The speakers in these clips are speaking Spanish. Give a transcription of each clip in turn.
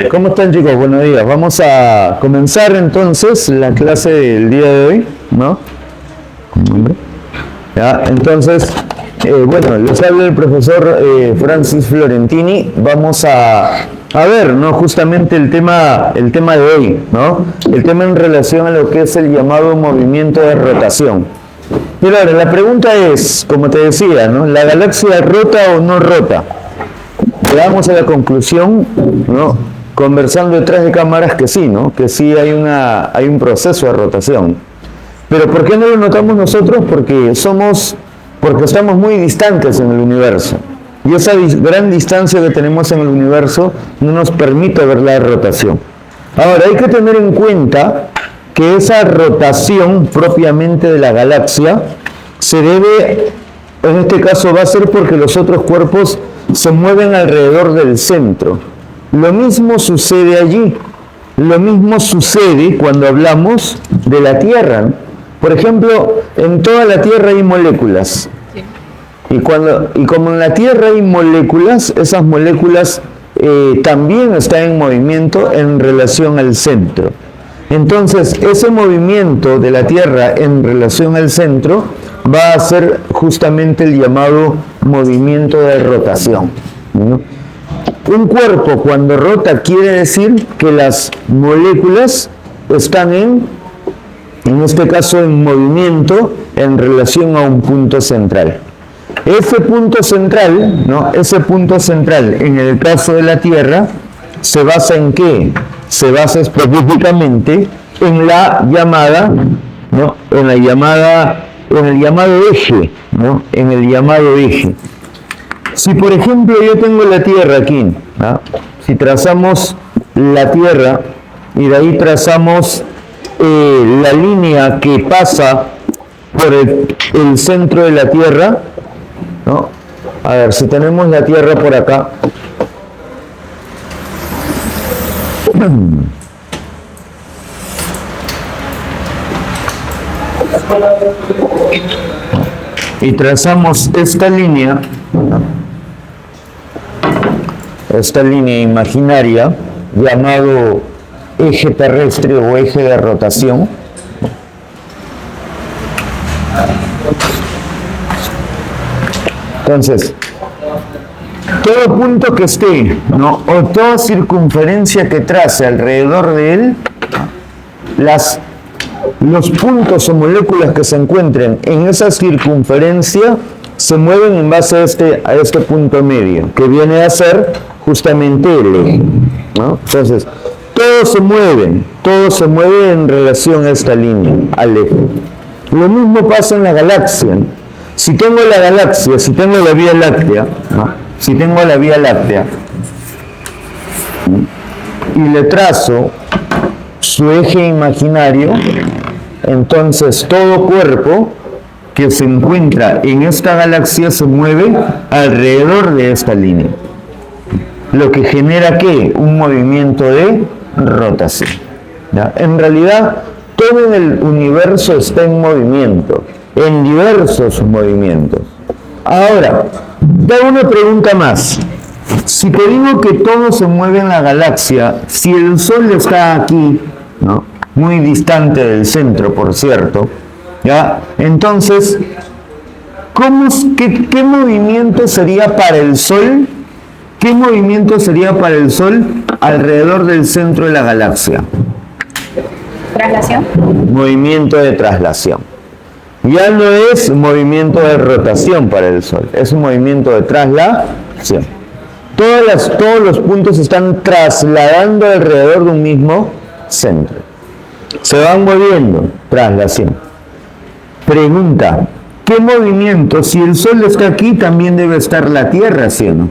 ¿Cómo están, chicos? Buenos días. Vamos a comenzar entonces la clase del día de hoy, ¿no? Ya, entonces, bueno, les habla el profesor Francis Florentini. Vamos a ver, ¿no? Justamente el tema de hoy, ¿no? El tema en relación a lo que es el llamado movimiento de rotación. Pero ahora, la pregunta es, como te decía, ¿no? ¿La galaxia rota o no rota? Llegamos a la conclusión, ¿no? Conversando detrás de cámaras que sí, ¿no? Que sí hay un proceso de rotación. Pero ¿por qué no lo notamos nosotros? Porque estamos muy distantes en el universo. Y esa gran distancia que tenemos en el universo no nos permite ver la rotación. Ahora, hay que tener en cuenta que esa rotación propiamente de la galaxia se debe, en este caso va a ser porque los otros cuerpos se mueven alrededor del centro. Lo mismo sucede allí. Lo mismo sucede cuando hablamos de la Tierra. Por ejemplo, en toda la Tierra hay moléculas. Y como en la Tierra hay moléculas, esas moléculas también están en movimiento en relación al centro. Entonces, ese movimiento de la Tierra en relación al centro va a ser justamente el llamado movimiento de rotación, ¿no? Un cuerpo cuando rota quiere decir que las moléculas están en este caso en movimiento en relación a un punto central. Ese punto central, ¿no? Ese punto central en el caso de la Tierra se basa en ¿qué? Se basa específicamente en la llamada, ¿no? En el llamado eje, ¿no? En el llamado eje. Si por ejemplo yo tengo la Tierra aquí, ¿no? Si trazamos la Tierra y de ahí trazamos la línea que pasa por el centro de la Tierra, ¿no? A ver, si tenemos la Tierra por acá, y trazamos esta línea imaginaria llamado eje terrestre o eje de rotación. Entonces, todo punto que esté, ¿no? O toda circunferencia que trace alrededor de él, los puntos o moléculas que se encuentren en esa circunferencia se mueven en base a este punto medio, que viene a ser justamente el eje, ¿no? Entonces, todo se mueve en relación a esta línea, al eje. Lo mismo pasa en la galaxia. Si tengo la Vía Láctea, ¿no? Si tengo la Vía Láctea y le trazo su eje imaginario, entonces todo cuerpo que se encuentra en esta galaxia se mueve alrededor de esta línea, lo que genera ¿qué? Un movimiento de rotación, ¿ya? En realidad todo el universo está en movimiento, en diversos movimientos. Ahora, te hago una pregunta más. Si te digo que todo se mueve en la galaxia, si el Sol está aquí, ¿no? Muy distante del centro, por cierto, ¿ya? Entonces, ¿qué movimiento sería para el Sol? ¿Qué movimiento sería para el Sol alrededor del centro de la galaxia? ¿Traslación? Movimiento de traslación. Ya no es movimiento de rotación para el Sol, es un movimiento de traslación. Todos los puntos se están trasladando alrededor de un mismo centro. Se van moviendo, traslación. Pregunta, ¿qué movimiento? Si el Sol está aquí, también debe estar la Tierra, ¿sí o no?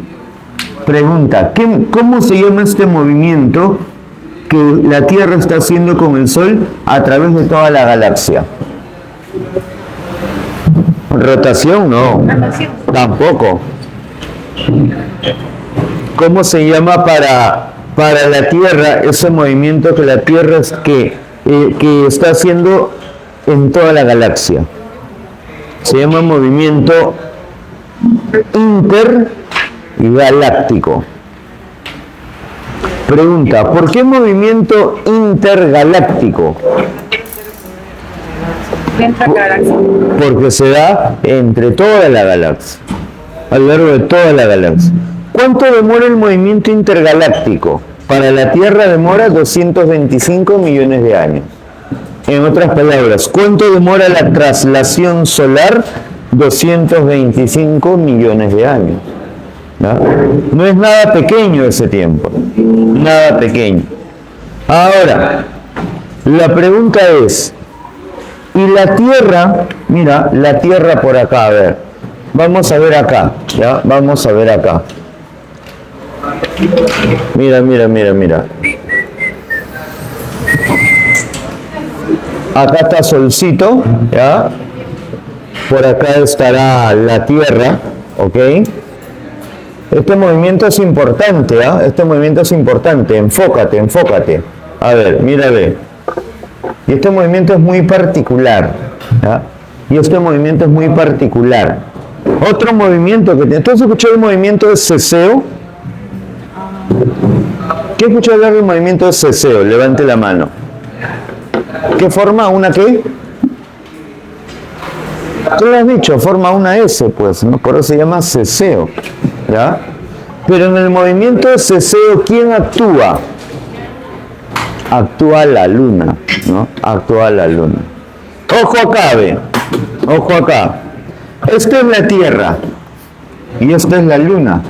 Pregunta, ¿cómo se llama este movimiento que la Tierra está haciendo con el Sol a través de toda la galaxia? ¿Rotación? No. Traslación. Tampoco. ¿Cómo se llama para la Tierra ese movimiento que la Tierra que está haciendo en toda la galaxia? Se llama movimiento intergaláctico. Pregunta, ¿por qué movimiento intergaláctico? Dentro de la galaxia. Porque se da entre toda la galaxia, a lo largo de toda la galaxia. ¿Cuánto demora el movimiento intergaláctico? Para la Tierra demora 225 millones de años. En otras palabras, ¿cuánto demora la traslación solar? 225 millones de años. ¿No? No es nada pequeño ese tiempo, nada pequeño. Ahora, la pregunta es, ¿y la Tierra? Mira, la Tierra por acá, a ver, vamos a ver acá, ¿ya? Vamos a ver acá. Mira, mira, mira, mira. Acá está Solcito, ¿ya? Por acá estará la Tierra, ¿ok? Este movimiento es importante, ¿ah? Este movimiento es importante, enfócate, enfócate. A ver, mírale. Y este movimiento es muy particular, ¿ya? Y este movimiento es muy particular. Otro movimiento que tiene... ¿Tú has escuchado el movimiento de ceseo? ¿Qué has escuchado hablar del movimiento de ceseo? Levante la mano. ¿Qué forma? ¿Una qué? Tú lo has dicho, forma una S, pues, ¿no? Por eso se llama ceseo, ¿ya? Pero en el movimiento de ceseo, ¿quién actúa? Actúa la luna, ¿no? Actúa la luna. Ojo acá, ve. Ojo acá. Esta es la Tierra y esta es la luna,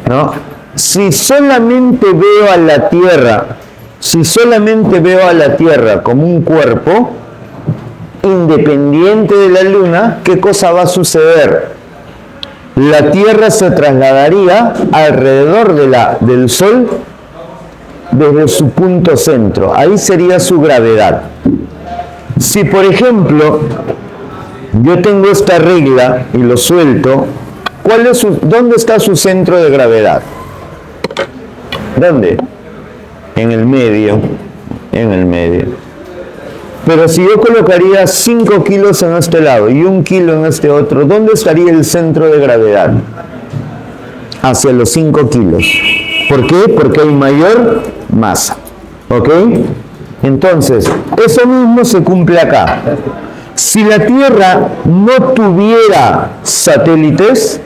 ¿no? Si solamente veo a la Tierra, como un cuerpo independiente de la luna, ¿qué cosa va a suceder? La Tierra se trasladaría alrededor del Sol desde su punto centro. Ahí sería su gravedad. Si, por ejemplo, yo tengo esta regla y lo suelto, ¿dónde está su centro de gravedad? ¿Dónde? En el medio. En el medio. Pero si yo colocaría 5 kilos en este lado y 1 kilo en este otro, ¿dónde estaría el centro de gravedad? Hacia los 5 kilos. ¿Por qué? Porque hay mayor masa. ¿Ok? Entonces, eso mismo se cumple acá. Si la Tierra no tuviera satélites,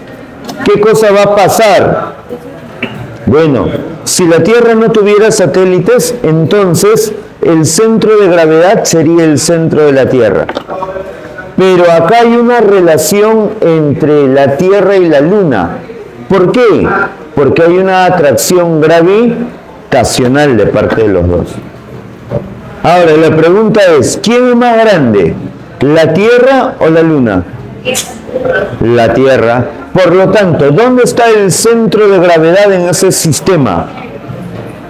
¿qué cosa va a pasar? Bueno, si la Tierra no tuviera satélites, entonces el centro de gravedad sería el centro de la Tierra. Pero acá hay una relación entre la Tierra y la Luna. ¿Por qué? Porque hay una atracción gravitacional de parte de los dos. Ahora, la pregunta es, ¿quién es más grande? ¿La Tierra o la Luna? La Tierra. Por lo tanto, ¿dónde está el centro de gravedad en ese sistema?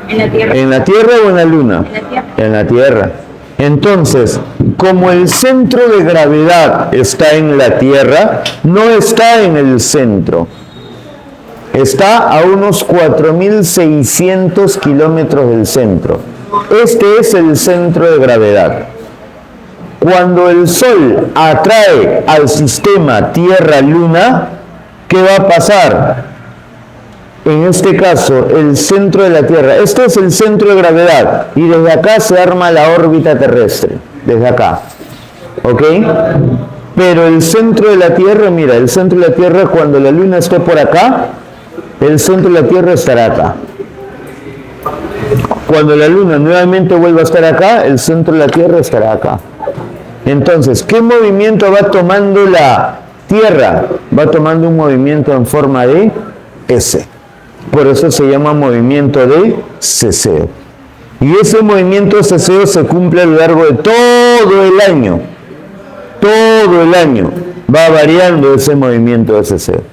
En la Tierra. ¿En la Tierra o en la Luna? En la Tierra. En la Tierra. Entonces, como el centro de gravedad está en la Tierra, no está en el centro. Está a unos 4.600 kilómetros del centro. Este es el centro de gravedad. Cuando el Sol atrae al sistema Tierra-Luna, ¿qué va a pasar? En este caso, el centro de la Tierra, este es el centro de gravedad, y desde acá se arma la órbita terrestre, desde acá, ¿ok? Pero el centro de la Tierra, mira, el centro de la Tierra, cuando la Luna esté por acá, el centro de la Tierra estará acá. Cuando la Luna nuevamente vuelva a estar acá, el centro de la Tierra estará acá. Entonces, ¿qué movimiento va tomando la Tierra? Va tomando un movimiento en forma de S. Por eso se llama movimiento de ceseo. Y ese movimiento de ceseo se cumple a lo largo de todo el año. Todo el año va variando ese movimiento de ceseo.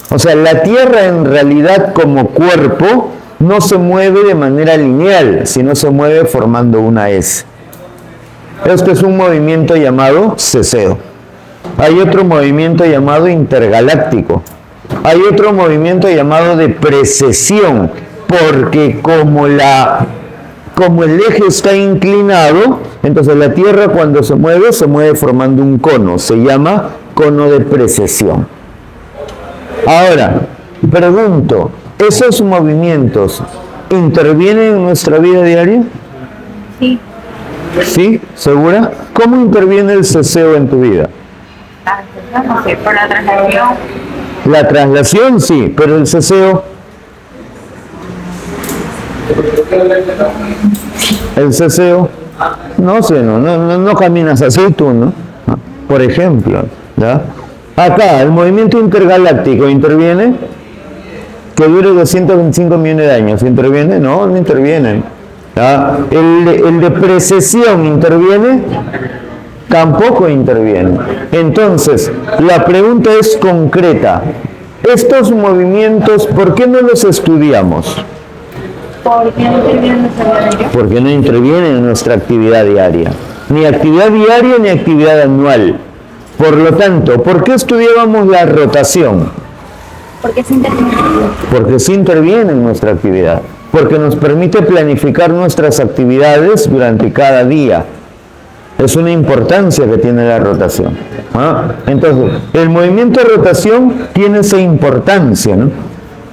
O sea, la Tierra en realidad como cuerpo no se mueve de manera lineal, sino se mueve formando una S. Este es un movimiento llamado ceseo. Hay otro movimiento llamado intergaláctico. Hay otro movimiento llamado de precesión, porque como el eje está inclinado, entonces la Tierra cuando se mueve formando un cono. Se llama cono de precesión. Ahora, pregunto, esos movimientos ¿interviene en nuestra vida diaria? Sí. ¿Sí? ¿Segura? ¿Cómo interviene el ceseo en tu vida? No sé, por la traslación. La traslación sí, pero el ceseo. El ceseo. No sé, no caminas así tú, ¿no? Por ejemplo, ¿ya? Acá, el movimiento intergaláctico interviene, que dure 225 millones de años. ¿Interviene? No, no interviene. ¿Ya? El de precesión interviene, tampoco interviene. Entonces, la pregunta es concreta. Estos movimientos, ¿por qué no los estudiamos? Porque no interviene en nuestra vida diaria. Porque no intervienen en nuestra actividad diaria. Ni actividad diaria ni actividad anual. Por lo tanto, ¿por qué estudiábamos la rotación? Porque sí interviene. Porque sí interviene en nuestra actividad. Porque nos permite planificar nuestras actividades durante cada día. Es una importancia que tiene la rotación. ¿Ah? Entonces, el movimiento de rotación tiene esa importancia, ¿no?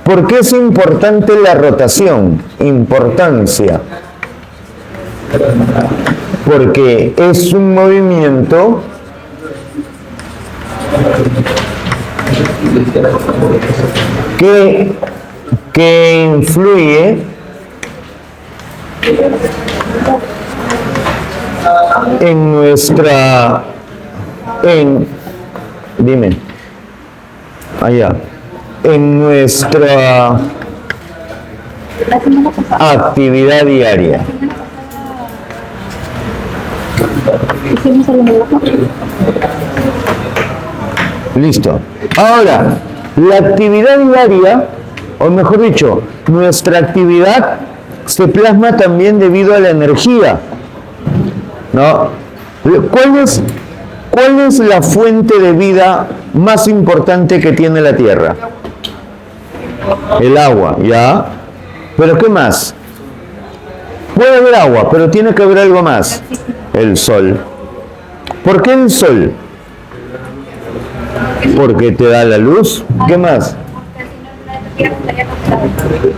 ¿Por qué es importante la rotación? Importancia. Porque es un movimiento que influye en nuestra, dime, allá, en nuestra actividad diaria. Listo. Ahora, la actividad diaria, o mejor dicho, nuestra actividad se plasma también debido a la energía, ¿no? ¿Cuál es la fuente de vida más importante que tiene la Tierra? El agua, ¿ya? ¿Pero qué más? Puede haber agua, pero tiene que haber algo más. El sol. ¿Por qué el sol? Porque te da la luz. ¿Qué más?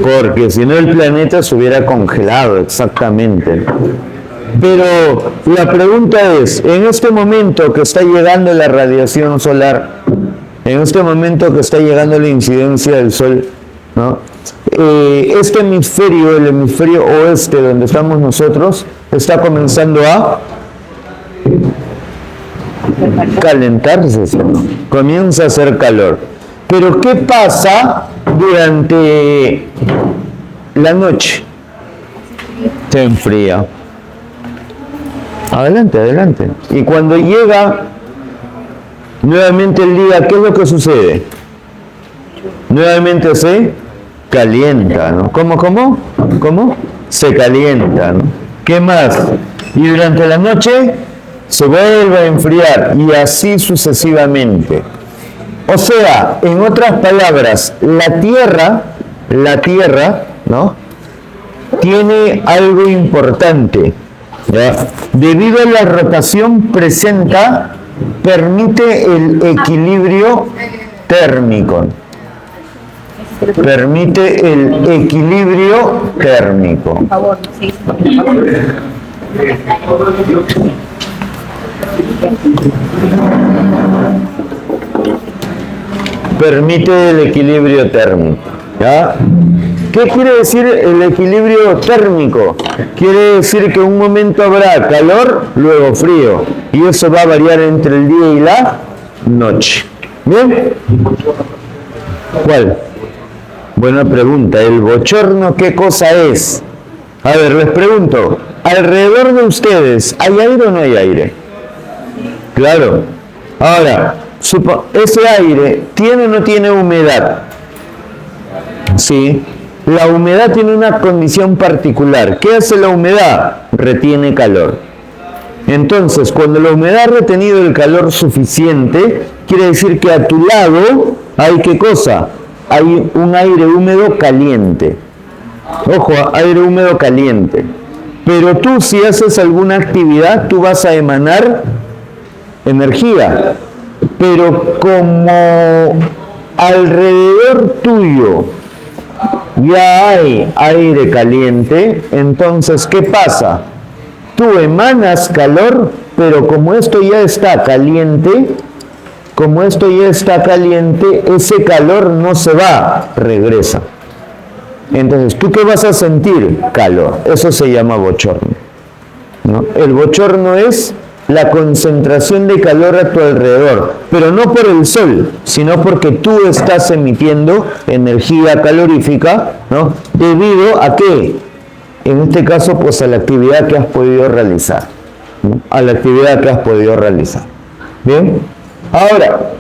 Porque si no el planeta se hubiera congelado, exactamente. Pero la pregunta es, en este momento que está llegando la radiación solar, en este momento que está llegando la incidencia del sol, ¿no? Este hemisferio, el hemisferio oeste donde estamos nosotros, está comenzando a calentarse, ¿no? Comienza a hacer calor. Pero ¿qué pasa durante la noche? Se enfría. Adelante, adelante. Y cuando llega nuevamente el día, ¿qué es lo que sucede? Nuevamente se calienta, ¿no? ¿Cómo? Se calienta, ¿no? ¿Qué más? Y durante la noche se vuelve a enfriar y así sucesivamente. O sea, en otras palabras, la Tierra, ¿no? Tiene algo importante, ¿ya? Debido a la rotación permite el equilibrio térmico. Permite el equilibrio térmico. Por favor, sí. Permite el equilibrio térmico, ¿ya? ¿Qué quiere decir el equilibrio térmico? Quiere decir que un momento habrá calor, luego frío, y eso va a variar entre el día y la noche. ¿Bien? ¿Cuál? Buena pregunta. ¿El bochorno qué cosa es? A ver, les pregunto, ¿alrededor de ustedes hay aire o no hay aire? Claro. Ahora, ese aire ¿tiene o no tiene humedad? Sí. La humedad tiene una condición particular. ¿Qué hace la humedad? Retiene calor. Entonces, cuando la humedad ha retenido el calor suficiente, quiere decir que a tu lado hay ¿qué cosa? Hay un aire húmedo caliente. Ojo, aire húmedo caliente. Pero tú, si haces alguna actividad, tú vas a emanar energía. Pero como alrededor tuyo ya hay aire caliente, entonces, ¿qué pasa? Tú emanas calor, pero como esto ya está caliente, ese calor no se va, regresa. Entonces, ¿tú qué vas a sentir? Calor. Eso se llama bochorno, ¿no? El bochorno es la concentración de calor a tu alrededor, pero no por el sol, sino porque tú estás emitiendo energía calorífica, ¿no? ¿Debido a qué? En este caso, pues a la actividad que has podido realizar, ¿no? A la actividad que has podido realizar. ¿Bien? Ahora,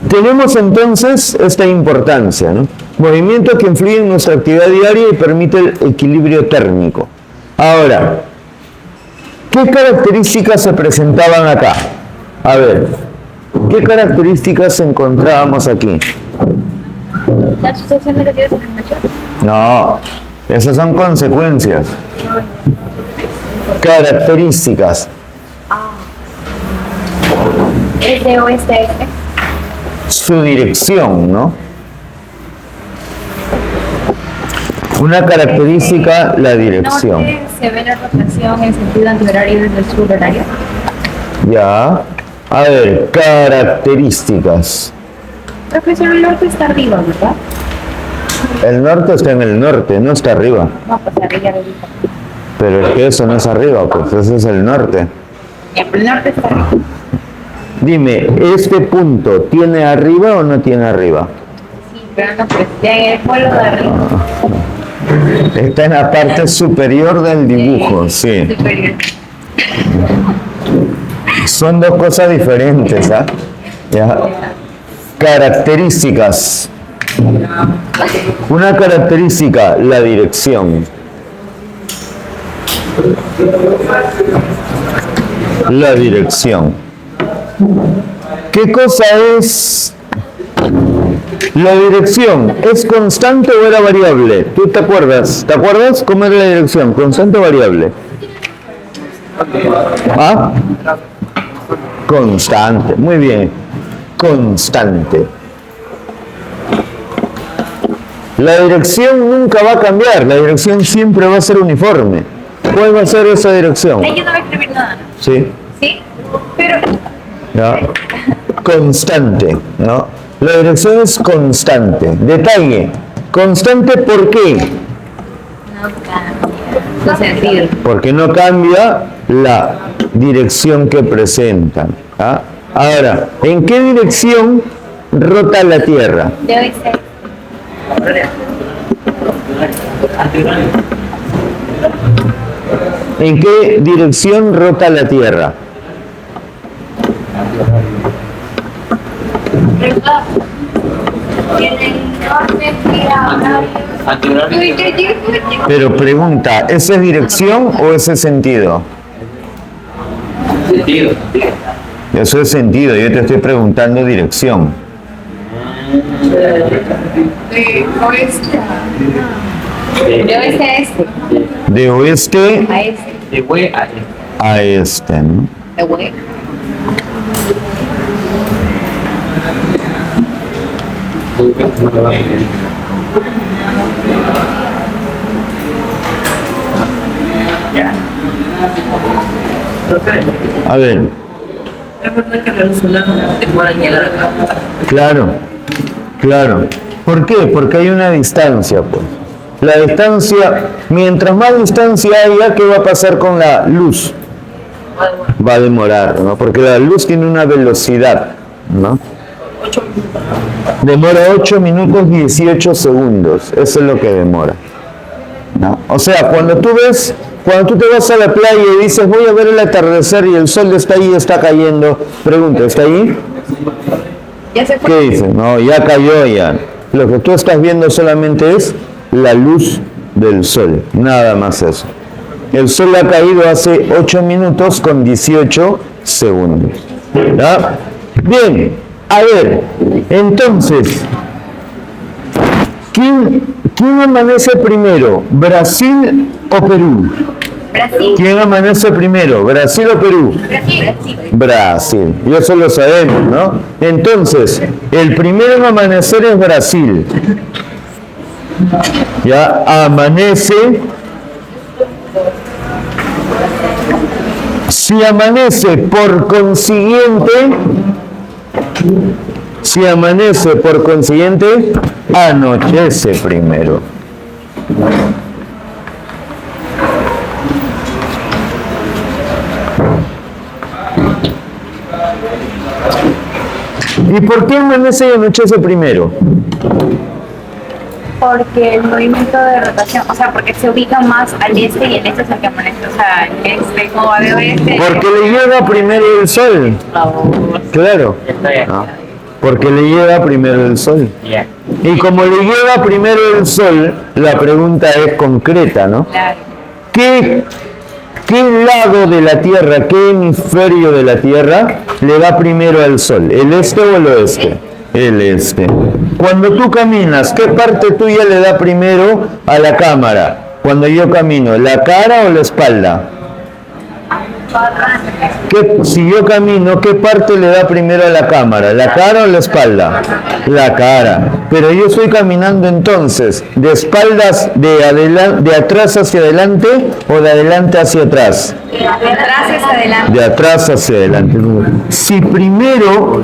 tenemos entonces esta importancia, ¿no? Movimiento que influye en nuestra actividad diaria y permite el equilibrio térmico. Ahora, ¿qué características se presentaban acá? A ver, ¿qué características encontrábamos aquí? La asociación de negativas en el mayor. No, esas son consecuencias. Características. Es de oeste a este. Su dirección, ¿no? Una característica, la dirección. Norte se ve la rotación en sentido antihorario desde el sur horario. Ya. A ver, características. Profesor, el norte está arriba, ¿verdad? El norte está en el norte, no está arriba. No, pues arriba lo dijo. Pero es que eso no es arriba, pues ese es el norte. El norte está arriba. Dime, ¿este punto tiene arriba o no tiene arriba? Sí, pero no, pues ya en el polo de arriba. Está en la parte superior del dibujo, sí. Superior. Son dos cosas diferentes, ¿ah? Ya. Características. Una característica, la dirección. La dirección. ¿Qué cosa es la dirección? ¿Es constante o era variable? ¿Tú te acuerdas? ¿Te acuerdas cómo era la dirección? ¿Constante o variable? ¿Ah? Constante. Muy bien. Constante. La dirección nunca va a cambiar. La dirección siempre va a ser uniforme. ¿Cuál va a ser esa dirección? Ahí yo no voy a escribir nada, ¿no? Sí. Sí, pero ¿No? Constante, ¿no? La dirección es constante. Detalle. Constante, ¿por qué? no cambia. No sentido. Porque no cambia la dirección que presentan. ¿Ah? Ahora, ¿en qué dirección rota la Tierra? De oeste. ¿En qué dirección rota la Tierra? En el norte gira Pero pregunta, ¿esa es dirección o ese es sentido? Sentido. Eso es sentido, yo te estoy preguntando dirección. de oeste a este. De oeste A este. De güey a a este, ¿no? De oeste. A ver, Es verdad que los venezolanos demoran llegar acá. claro, claro. ¿Por qué? Porque hay una distancia, pues. La distancia, mientras más distancia haya, ¿qué va a pasar con la luz? Va a demorar, ¿no? Porque la luz tiene una velocidad, ¿no? Demora 8 minutos 18 segundos. Eso es lo que demora, ¿no? O sea, cuando tú te vas a la playa y dices, voy a ver el atardecer y el sol está ahí, está cayendo, pregunta, ¿está ahí? Ya se fue. ¿Qué dices? No, ya cayó ya. Lo que tú estás viendo solamente es la luz del sol, nada más eso. El sol ha caído hace 8 minutos con 18 segundos. ¿Ya? Bien, a ver, entonces, ¿quién amanece primero? ¿Brasil o Perú? Brasil. ¿Quién amanece primero? ¿Brasil o Perú? Brasil. Brasil, y eso lo sabemos, ¿no? Entonces, el primero en amanecer es Brasil. Ya amanece. Si amanece por consiguiente, anochece primero. ¿Y por qué amanece y anochece primero? Porque el movimiento de rotación, o sea, porque se ubica más al este y el este es el que amanece, o sea, el este como va de oeste. Porque le llega primero el sol. Claro. Ah, porque le llega primero el sol. Y como le llega primero el sol, la pregunta es concreta, ¿no? Claro. ¿Qué lado de la Tierra, qué hemisferio de la Tierra le da primero al sol? ¿El este o el oeste? El este. Cuando tú caminas, ¿qué parte tuya le da primero a la cámara? Cuando yo camino, ¿la cara o la espalda? Si yo camino, ¿qué parte le da primero a la cámara? ¿La cara o la espalda? La cara. Pero yo estoy caminando entonces, ¿de espaldas de atrás hacia adelante o de adelante hacia atrás? De atrás hacia adelante. De atrás hacia adelante. Si primero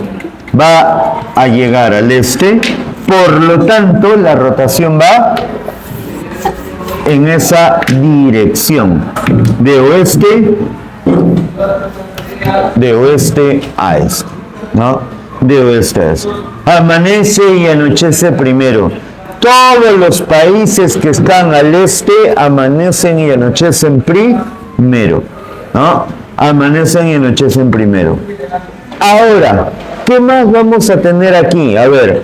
va a llegar al este, por lo tanto la rotación va en esa dirección, de oeste a este, ¿no? De oeste a este. Amanece y anochece primero. Todos los países que están al este amanecen y anochecen primero, ¿no? Amanecen y anochecen primero. Ahora, ¿qué más vamos a tener aquí? A ver,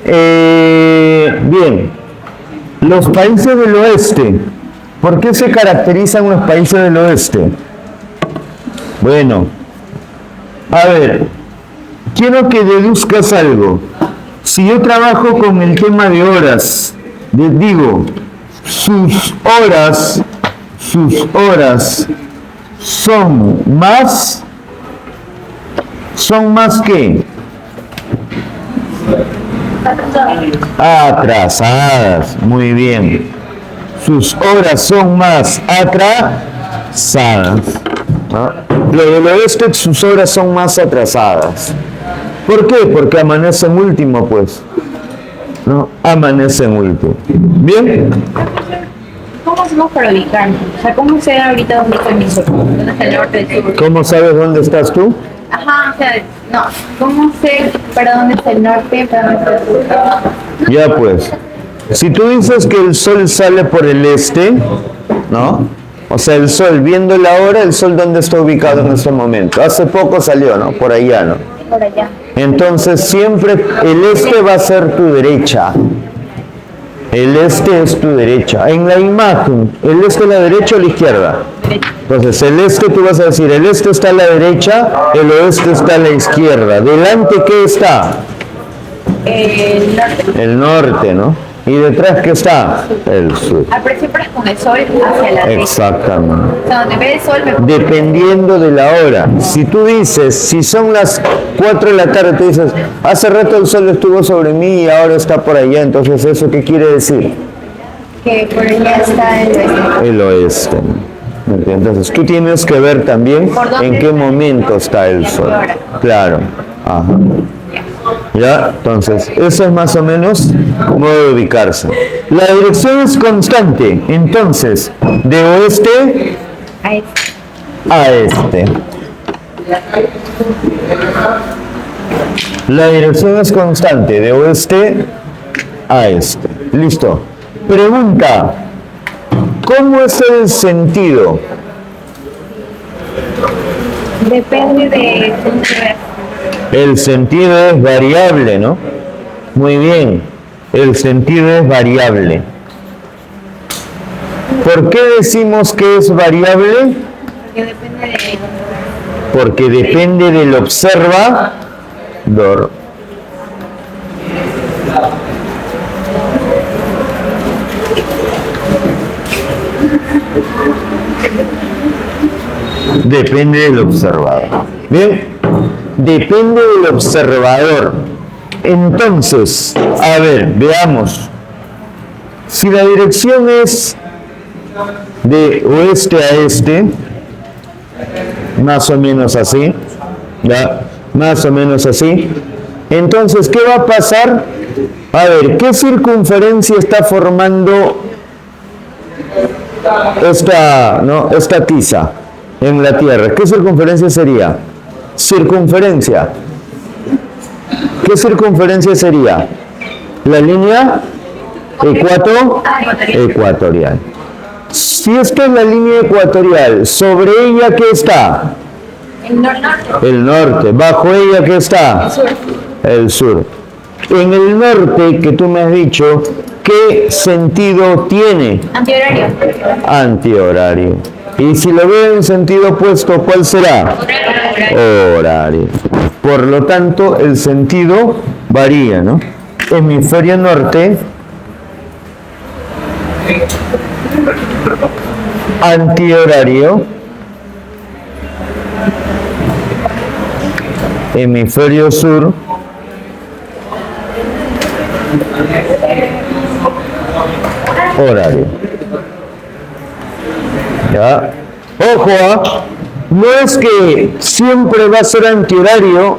bien, los países del oeste. ¿Por qué se caracterizan los países del oeste? Bueno, a ver, quiero que deduzcas algo. Si yo trabajo con el tema de horas, digo, sus horas son más ¿qué? Atrasadas, muy bien. Sus horas son más atrasadas. ¿No? Lo del oeste, sus horas son más atrasadas. ¿Por qué? Porque amanecen último, pues. ¿No? Amanecen último. ¿Bien? ¿Cómo hacemos para ubicarnos? O sea, ¿cómo sé ahorita dónde está mi sol? ¿Dónde está el norte del sur? ¿Cómo sabes dónde estás tú? Ajá, o sea, no. ¿Cómo sé para dónde está el norte, para dónde está el sur? Ya pues. Si tú dices que el sol sale por el este, ¿no? O sea, el sol, viendo la hora, el sol dónde está ubicado en este momento. Hace poco salió, ¿no? Por allá, ¿no? Por allá. Entonces siempre el este va a ser tu derecha. El este es tu derecha. En la imagen, ¿el este a la derecha o a la izquierda? Entonces el este, tú vas a decir, el este está a la derecha, el oeste está a la izquierda. ¿Delante qué está? El norte. El norte, ¿no? ¿Y detrás qué está? El sur. Al principio es con el sol hacia la derecha. Exactamente. O sea, donde ve el sol me Dependiendo de la hora. Si tú dices, si son las 4 de la tarde, tú dices, hace rato el sol estuvo sobre mí y ahora está por allá, entonces ¿eso qué quiere decir? que por allá está el oeste. El oeste. Entonces tú tienes que ver también en qué momento está el sol. Claro. Ajá. Ya, entonces, eso es más o menos modo de ubicarse. La dirección es constante, entonces, de oeste Ahí. a este. La dirección es constante, de oeste a este. Listo. Pregunta, ¿cómo es el sentido? Depende de cómo se ve. El sentido es variable, ¿no? Muy bien, el sentido es variable. ¿Por qué decimos que es variable? Porque depende de Porque depende del observador. Depende del observador. Bien, depende del observador. Entonces, a ver, veamos. Si la dirección es de oeste a este, más o menos así, ¿ya? Más o menos así, entonces, ¿qué va a pasar? A ver, ¿qué circunferencia está formando esta tiza en la Tierra? ¿Qué circunferencia sería? Circunferencia. ¿Qué circunferencia sería? La línea ecuatorial. Si esta es la línea ecuatorial, ¿sobre ella qué está? El norte. ¿Bajo ella qué está? El sur. En el norte, que tú me has dicho, ¿qué sentido tiene? Antihorario. Antihorario. Y si lo veo en sentido opuesto, ¿cuál será? Horario. Por lo tanto, el sentido varía, ¿no? Hemisferio norte, antihorario. Hemisferio sur, horario. ¿Ya? Ojo, no es que siempre va a ser antihorario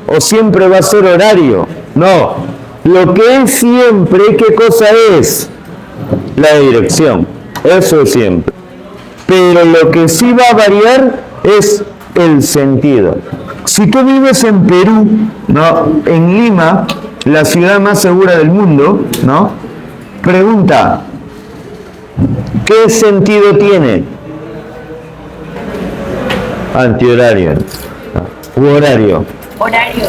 o siempre va a ser horario. No. Lo que es siempre, ¿qué cosa es? La dirección. Eso es siempre. Pero lo que sí va a variar es el sentido. Si tú vives en Perú, ¿no? En Lima, la ciudad más segura del mundo, ¿no? Pregunta, ¿qué sentido tiene? Antihorario. ¿U horario?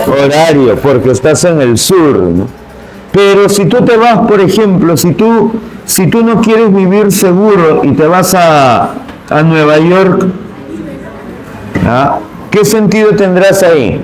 Horario, porque estás en el sur, ¿no? Pero si tú te vas, por ejemplo, si tú no quieres vivir seguro y te vas a Nueva York, ¿ah? ¿Qué sentido tendrás ahí?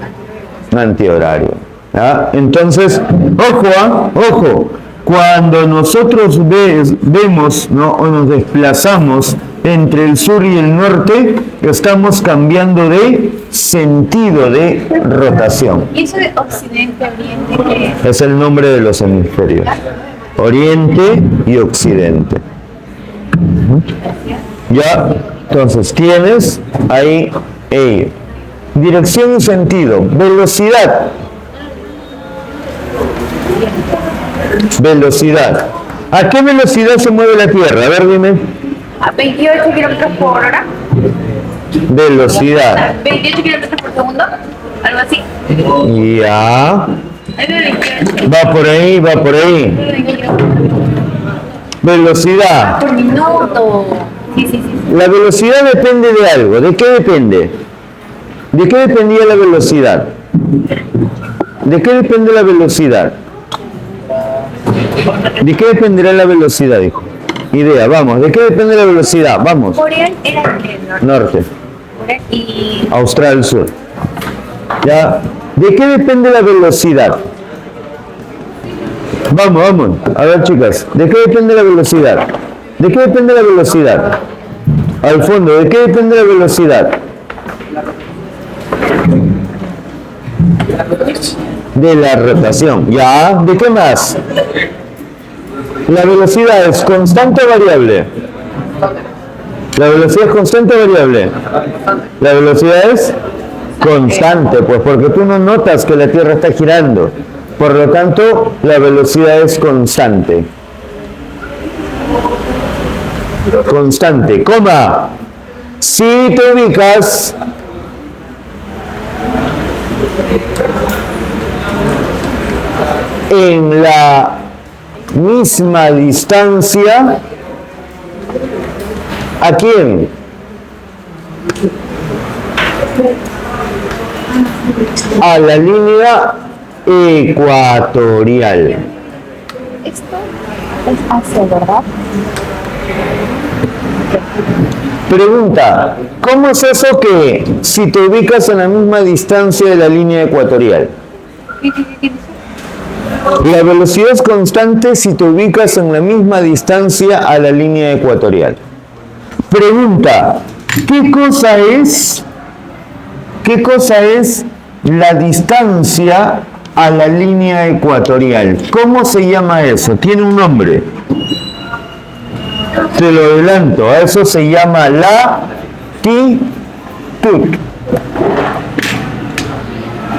Antihorario. ¿Ah? Entonces, ojo, cuando nosotros vemos, ¿no? O nos desplazamos entre el sur y el norte, estamos cambiando de sentido de rotación. ¿Y eso de occidente, oriente, qué es? Es el nombre de los hemisferios. Oriente y occidente. Ya, entonces tienes ahí ello. Dirección y sentido. Velocidad. Velocidad. ¿A qué velocidad se mueve la Tierra? A ver, dime. A 28 kilómetros por hora. Velocidad. 28 kilómetros por segundo. Algo así. Ya. Va por ahí. Velocidad. Por minuto. Sí. La velocidad depende de algo. ¿De qué depende? ¿De qué dependía la velocidad? ¿De qué depende la velocidad? ¿De qué dependerá la velocidad, hijo? Idea, vamos. ¿De qué depende la velocidad? Vamos. Boreal era el norte. Norte. Y Austral sur. ¿Ya? ¿De qué depende la velocidad? Vamos. A ver, chicas. ¿De qué depende la velocidad? ¿De qué depende la velocidad? Al fondo, ¿de qué depende la velocidad? De la rotación. ¿Ya? ¿De qué más? ¿La velocidad es constante o variable? ¿La velocidad es constante o variable? La velocidad es constante, pues porque tú no notas que la Tierra está girando. Por lo tanto, la velocidad es constante. Constante, coma. Si te ubicas en la misma distancia, ¿a quién? A la línea ecuatorial. esto es hacia, ¿verdad? Pregunta, ¿cómo es eso que si te ubicas en la misma distancia de la línea ecuatorial? La velocidad es constante si te ubicas en la misma distancia a la línea ecuatorial. Pregunta, ¿qué cosa es la distancia a la línea ecuatorial? ¿Cómo se llama eso? Tiene un nombre. Te lo adelanto, a eso se llama latitud.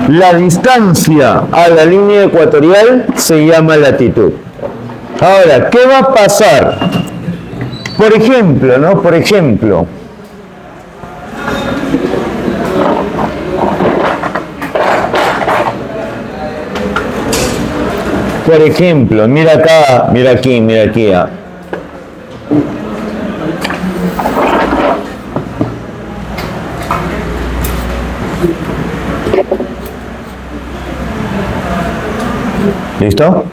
La distancia a la línea ecuatorial se llama latitud. Ahora, ¿qué va a pasar? Por ejemplo, ¿no? Por ejemplo, mira acá, mira aquí, mira aquí. ¿Listo?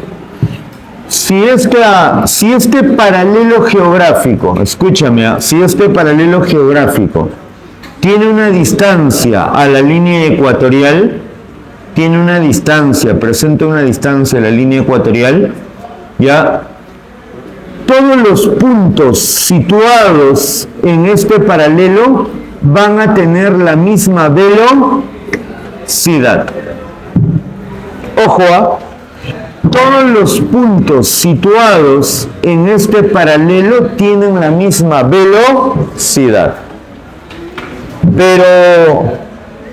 Si este paralelo geográfico, escúchame, si este paralelo geográfico tiene una distancia a la línea ecuatorial, presenta una distancia a la línea ecuatorial, ya, todos los puntos situados en este paralelo van a tener la misma velocidad. Ojo, todos los puntos situados en este paralelo tienen la misma velocidad. Pero,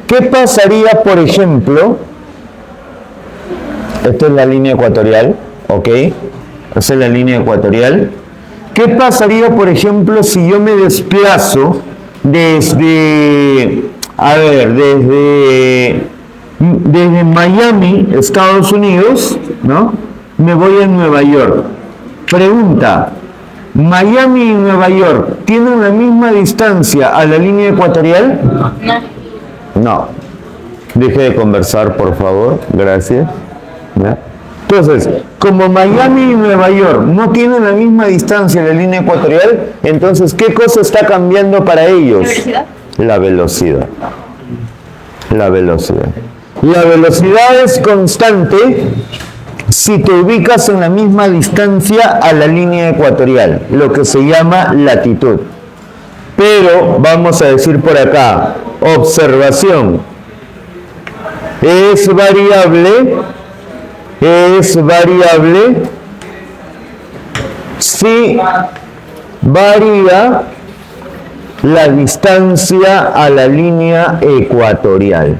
¿qué pasaría, por ejemplo? Esta es la línea ecuatorial, ¿ok? Esa es la línea ecuatorial. ¿Qué pasaría, por ejemplo, si yo me desplazo desde Miami, Estados Unidos, ¿no? Me voy a Nueva York. Pregunta, ¿Miami y Nueva York tienen la misma distancia a la línea ecuatorial? No. Deje de conversar, por favor. Gracias. ¿Ya? Entonces, como Miami y Nueva York no tienen la misma distancia a la línea ecuatorial, entonces, ¿qué cosa está cambiando para ellos? La velocidad. La velocidad. La velocidad es constante si te ubicas en la misma distancia a la línea ecuatorial, lo que se llama latitud. Pero, vamos a decir por acá, observación, es variable si varía la distancia a la línea ecuatorial.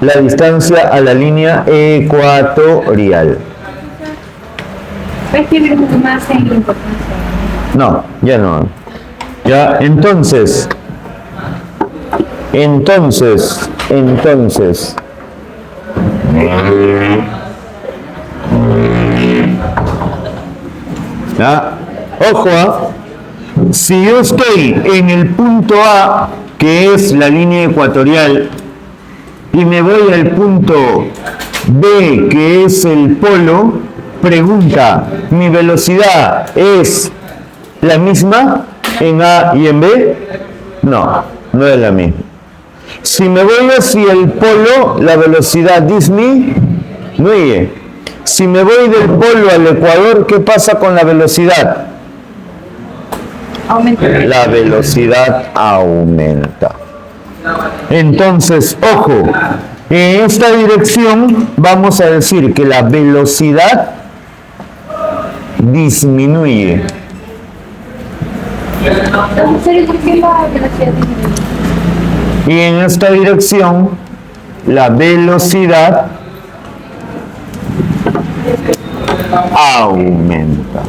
La distancia a la línea ecuatorial. ¿Puedes escribir un poco más en importancia? No, ya no. Ya, entonces. ¿Ya? Ojo, si yo estoy en el punto A, que es la línea ecuatorial, y me voy al punto B, que es el polo, pregunta, ¿mi velocidad es la misma en A y en B? No, no es la misma. Si me voy hacia el polo, la velocidad disminuye. Si me voy del polo al ecuador, ¿qué pasa con la velocidad? Aumenta. La velocidad aumenta. Entonces, ojo, en esta dirección vamos a decir que la velocidad disminuye. Y en esta dirección, la velocidad aumenta.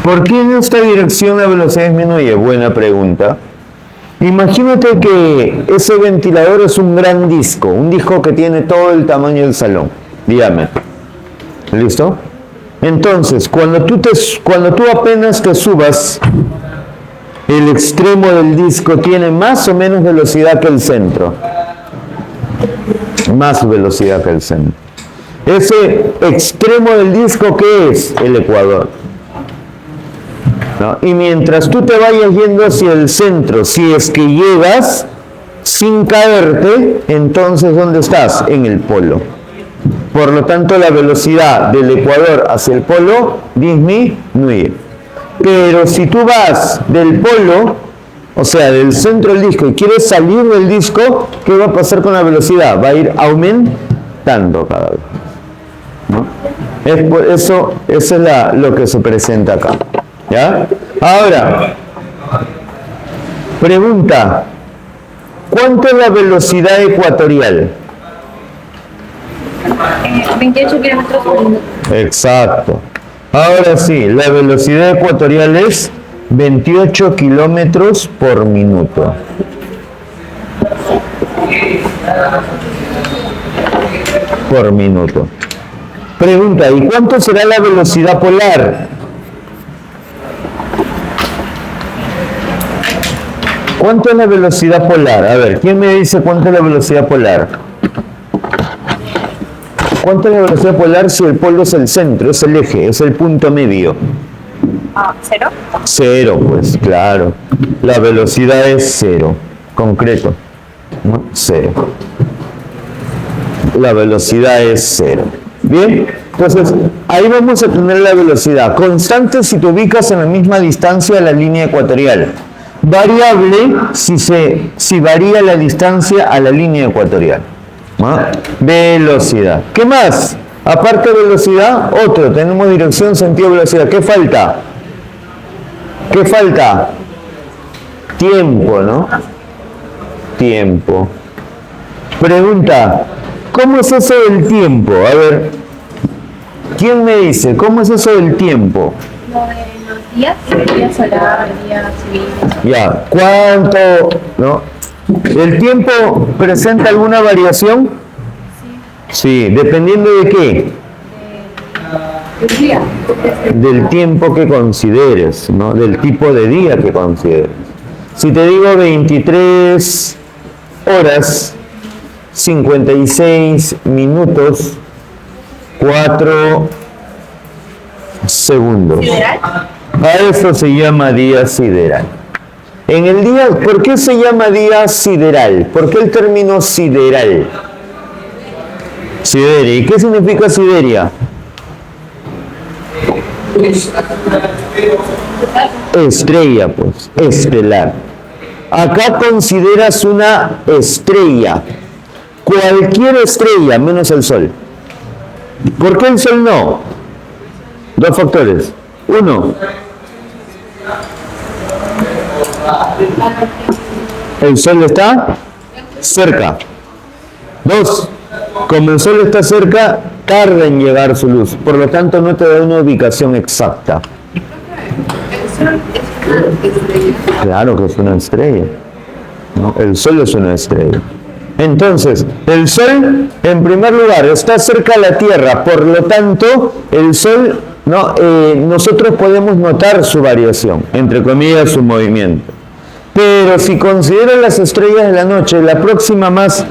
¿Por qué en esta dirección la velocidad disminuye? Buena pregunta. Imagínate que ese ventilador es un gran disco, un disco que tiene todo el tamaño del salón, diámetro. ¿Listo? Entonces, cuando tú apenas te subas, el extremo del disco tiene más o menos velocidad que el centro. Más velocidad que el centro. Ese extremo del disco, ¿qué es? El ecuador. ¿No? Y mientras tú te vayas yendo hacia el centro, si es que llegas sin caerte, entonces ¿dónde estás? En el polo. Por lo tanto, la velocidad del ecuador hacia el polo disminuye. Pero si tú vas del polo o sea, del centro del disco, y quiere salir del disco, ¿qué va a pasar con la velocidad? Va a ir aumentando cada vez, ¿no? Es por eso es lo que se presenta acá, ¿ya? Ahora, pregunta, ¿cuánto es la velocidad ecuatorial? 28 kilómetros por minuto. Exacto. Ahora sí, la velocidad ecuatorial es 28 kilómetros por minuto. Por minuto. Pregunta, ¿y cuánto será la velocidad polar? ¿Cuánto es la velocidad polar? A ver, ¿quién me dice cuánto es la velocidad polar? ¿Cuánto es la velocidad polar si el polo es el centro, es el eje, es el punto medio? ¿Cero? Cero, pues, claro. La velocidad es cero, concreto, ¿no? Cero. La velocidad es cero. Bien, entonces ahí vamos a tener la velocidad constante si te ubicas en la misma distancia de la línea ecuatorial. Variable si varía la distancia a la línea ecuatorial, ¿no? Velocidad. ¿Qué más? Aparte de velocidad, otro. Tenemos dirección, sentido, velocidad. ¿Qué falta? ¿Qué falta? Tiempo, ¿no? Tiempo. Pregunta, ¿cómo es eso del tiempo? A ver, ¿quién me dice? ¿Cómo es eso del tiempo? Lo de los días, día solar, día civil. Ya, ¿cuánto? ¿No? ¿El tiempo presenta alguna variación? Sí, dependiendo de qué. El día. Del tiempo que consideres, ¿no? Del tipo de día que consideres. Si te digo 23 horas, 56 minutos, 4 segundos. ¿Sideral? A eso se llama día sideral. En el día, ¿por qué se llama día sideral? ¿Por qué el término sideral? Sideria. ¿Y qué significa sideria? Estrella, pues, estelar. Acá consideras una estrella, cualquier estrella menos el Sol. ¿Por qué el Sol no? Dos factores. Uno, el Sol está cerca. Dos, como el Sol está cerca, tarda en llegar su luz, por lo tanto no te da una ubicación exacta. Claro que es una estrella, ¿no? El Sol es una estrella. Entonces, el Sol, en primer lugar, está cerca de la Tierra, por lo tanto, el Sol, ¿no? Nosotros podemos notar su variación, entre comillas, su movimiento. Pero si consideran las estrellas de la noche, la próxima más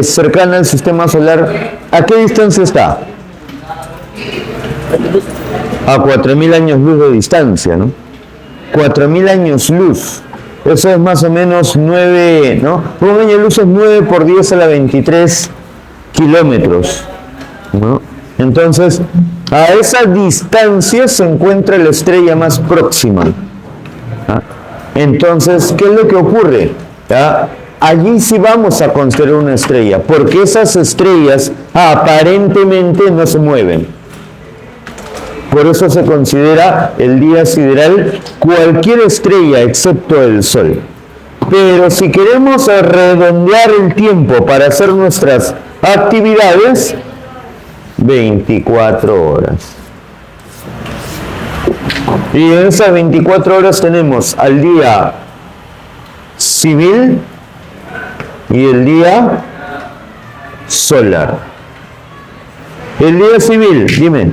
cercana al sistema solar, ¿a qué distancia está? A 4.000 años luz de distancia, ¿no? 4.000 años luz. Eso es más o menos 9, ¿no? Un año luz es 9 por 10 a la 23 kilómetros, ¿no? Entonces, a esa distancia se encuentra la estrella más próxima. ¿Ah? Entonces, ¿qué es lo que ocurre? ¿Ah? Allí sí vamos a considerar una estrella, porque esas estrellas aparentemente no se mueven. Por eso se considera el día sideral cualquier estrella excepto el Sol. Pero si queremos redondear el tiempo para hacer nuestras actividades, 24 horas. Y en esas 24 horas tenemos al día civil y el día solar. El día civil, dime.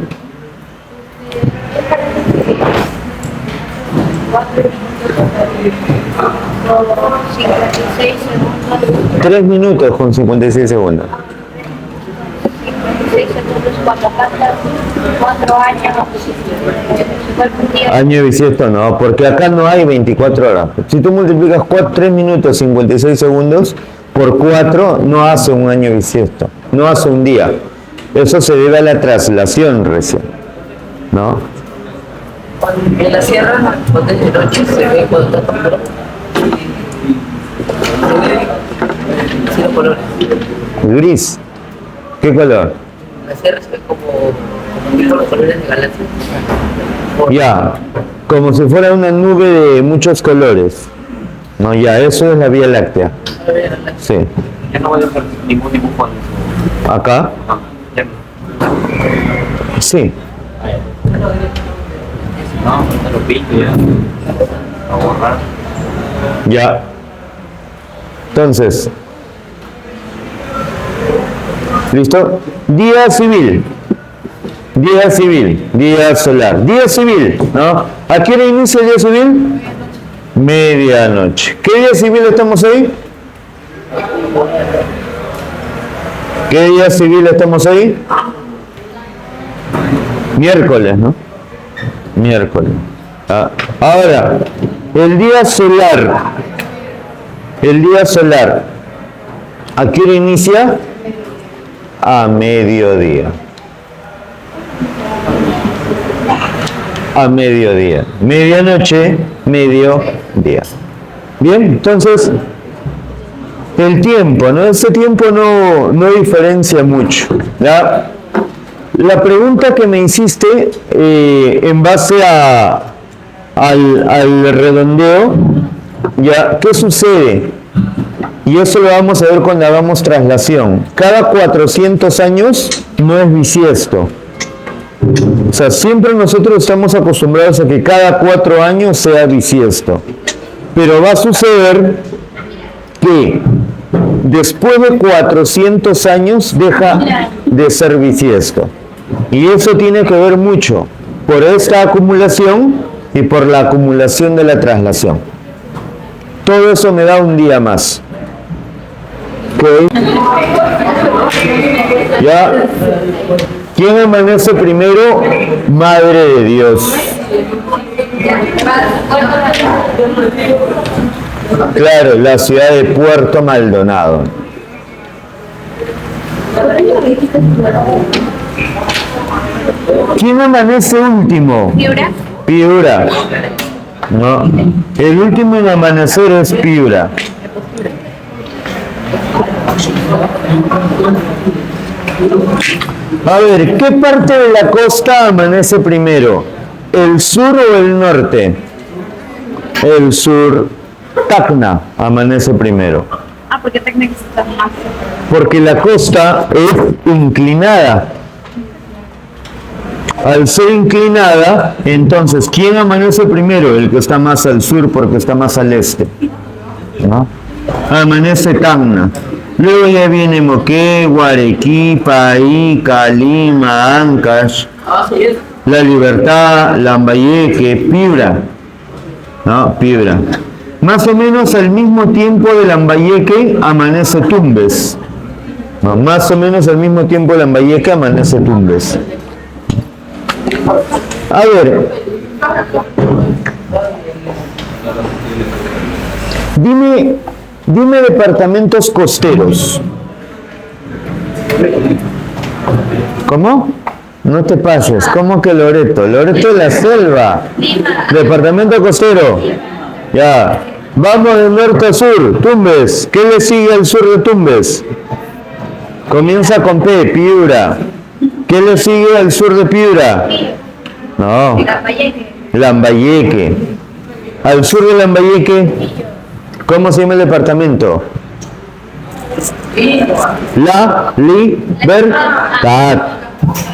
56 segundos. 3 minutos con 56 segundos. 56 segundos cuando pasas 4 años. Año bisiesto no, porque acá no hay 24 horas. Si tú multiplicas 3 minutos 56 segundos por 4, no hace un año bisiesto, no hace un día. Eso se debe a la traslación recién, ¿no? En la sierra, cuando es de noche, se ve cuando está oscuro. Se ve cinco colores. Gris. ¿Qué color? En la sierra se ve como los colores de galaxia. Ya, como si fuera una nube de muchos colores. No, ya, eso es la Vía Láctea. Sí. Ya no voy a hacer ningún dibujo de eso. ¿Acá? No, ya no. Sí. No, ahorita lo pinto ya. A borrar. Ya. Entonces. ¿Listo? Día civil. Día civil. Día solar. Día civil, ¿no? ¿A qué hora inicia el día civil? Medianoche. ¿Qué día civil estamos ahí? ¿Qué día civil estamos ahí? Miércoles, ¿no? Miércoles. Ah, ahora, el día solar. El día solar. ¿A qué hora inicia? A mediodía. A mediodía. Medianoche, mediodía. Bien, entonces, el tiempo, ¿no? Ese tiempo no diferencia mucho, ¿ya? La pregunta que me hiciste en base al redondeo, ¿ya? ¿Qué sucede? Y eso lo vamos a ver cuando hagamos traslación. Cada 400 años no es bisiesto. O sea, siempre nosotros estamos acostumbrados a que cada 4 años sea bisiesto. Pero va a suceder que después de 400 años deja de ser bisiesto. Y eso tiene que ver mucho por esta acumulación y por la acumulación de la traslación. Todo eso me da un día más. ¿Ok? ¿Ya? ¿Quién amanece primero? Madre de Dios. Claro, la ciudad de Puerto Maldonado. ¿Quién amanece último? Piura. Piura. No, el último en amanecer es Piura. A ver, ¿qué parte de la costa amanece primero? ¿El sur o el norte? El sur. Tacna amanece primero. Ah, porque técnicamente está más. Porque la costa es inclinada. Al ser inclinada, entonces, ¿quién amanece primero? El que está más al sur porque está más al este, ¿no? Amanece Tacna. Luego ya viene Moquegua, Arequipa, Ica, Lima, Ancash, La Libertad, Lambayeque, Piura, ¿no? Piura. Más o menos al mismo tiempo de Lambayeque amanece Tumbes. No, más o menos al mismo tiempo de Lambayeque amanece Tumbes. A ver, dime departamentos costeros. ¿Cómo? No te pases. ¿Cómo que Loreto? Loreto es la selva. Departamento costero. Ya. Vamos de norte a sur. Tumbes. ¿Qué le sigue al sur de Tumbes? Comienza con P. Piura. ¿Qué le sigue al sur de Piura? No. Lambayeque. Al sur de Lambayeque, ¿cómo se llama el departamento? La Libertad.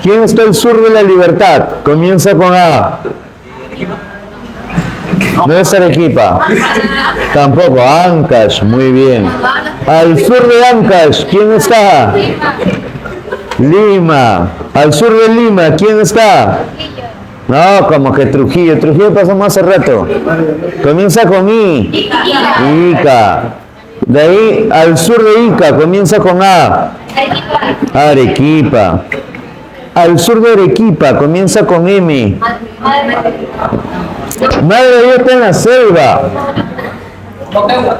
¿Quién está al sur de la Libertad? Comienza con A. No es Arequipa. Tampoco. Ancash. Muy bien. Al sur de Ancash, ¿quién está? Lima. Al sur de Lima, ¿quién está? No, como que Trujillo. Trujillo pasamos hace rato. Comienza con I. Ica. De ahí al sur de Ica, comienza con A. Arequipa. Al sur de Arequipa, comienza con M. Madre de Dios está en la selva.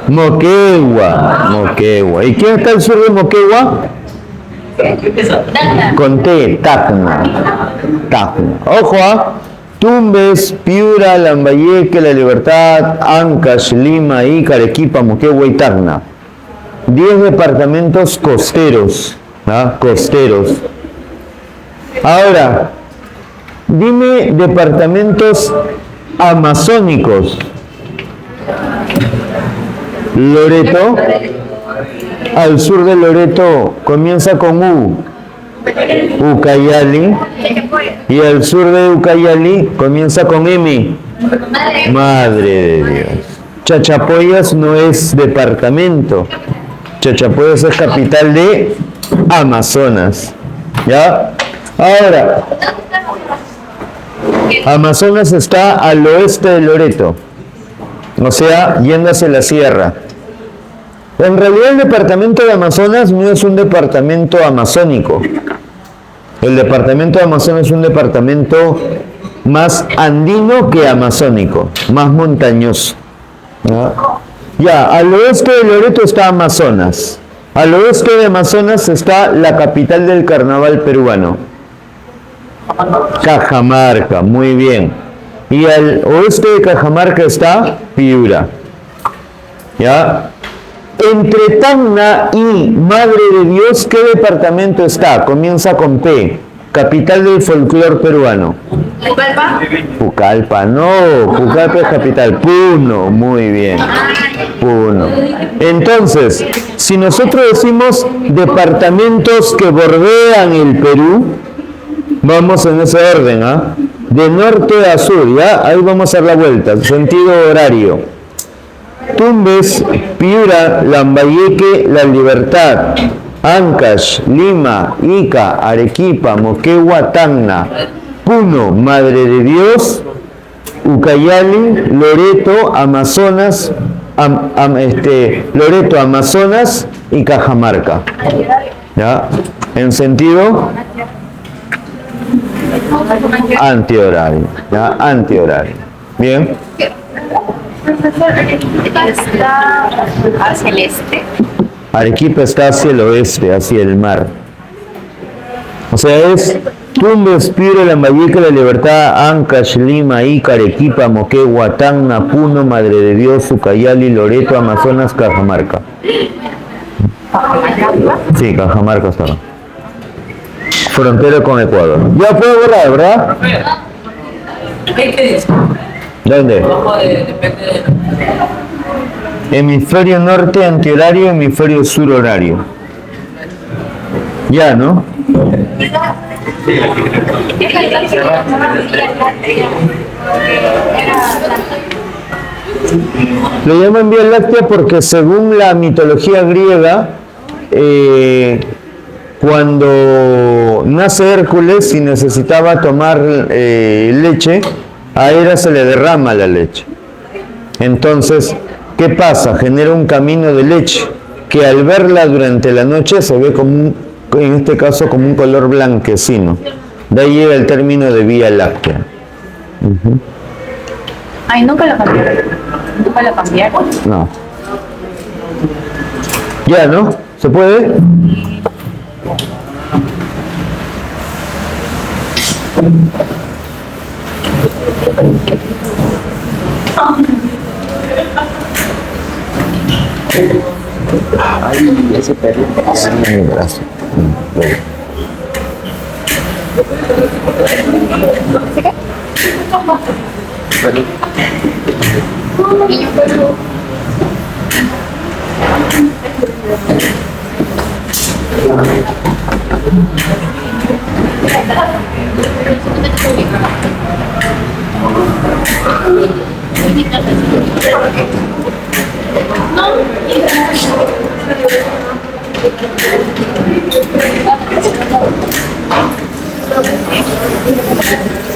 Moquegua. Moquegua. ¿Y quién está al sur de Moquegua? Con T, Tacna. Tacna. Ojo, Tumbes, Piura, Lambayeque, La Libertad, Ancash, Lima, Ica, Arequipa, Moquegua y Tacna. 10 departamentos costeros, ¿ah? Costeros. Ahora, dime departamentos amazónicos. Loreto, al sur de Loreto comienza con U. Ucayali, y al sur de Ucayali comienza con M. Madre de Dios. Chachapoyas no es departamento. Chachapoyas es capital de Amazonas. ¿Ya? Ahora, Amazonas está al oeste de Loreto, o sea, yendo hacia la sierra. En realidad el departamento de Amazonas no es un departamento amazónico. El departamento de Amazonas es un departamento más andino que amazónico, más montañoso. Ya, al oeste de Loreto está Amazonas. Al oeste de Amazonas está la capital del carnaval peruano, Cajamarca, muy bien. Y al oeste de Cajamarca está Piura. ¿Ya? Entre Tacna y Madre de Dios, ¿qué departamento está? Comienza con P, capital del folclor peruano. ¿Pucallpa? Pucallpa, no, Pucallpa es capital. Puno, muy bien. Puno. Entonces, si nosotros decimos departamentos que bordean el Perú, vamos en ese orden, ¿ah? De norte a sur, ¿ya? Ahí vamos a dar la vuelta, sentido horario. Tumbes, Piura, Lambayeque, La Libertad, Ancash, Lima, Ica, Arequipa, Moquegua, Tacna, Puno, Madre de Dios, Ucayali, Loreto, Amazonas, Loreto, Amazonas y Cajamarca. ¿Ya? En sentido antihorario. ¿Ya? Antihorario. Bien. Está hacia el este. Arequipa está hacia el oeste, hacia el mar. O sea, es Tumbes, Piura, Lambayeque, La Libertad, Ancash, Lima, Ica, Arequipa, Moquegua, Tacna, Puno, Madre de Dios, Ucayali, Loreto, Amazonas, Cajamarca. Sí, Cajamarca está acá. Frontera con Ecuador. Ya puedo borrar, ¿verdad? ¿Qué dice? ¿Dónde? Abajo depende de... Hemisferio norte antihorario, hemisferio sur horario. Ya, ¿no? Lo llaman Vía Láctea porque según la mitología griega, cuando nace Hércules y necesitaba tomar leche, a Hera se le derrama la leche. Entonces, ¿qué pasa? Genera un camino de leche que al verla durante la noche se ve como en este caso como un color blanquecino. De ahí llega el término de Vía Láctea. Ay, nunca lo cambiaron. Nunca lo cambiaron. No. Ya, ¿no? ¿Se puede? Ay, ese perro. Sí, gracias.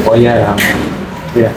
Voy a... Mira.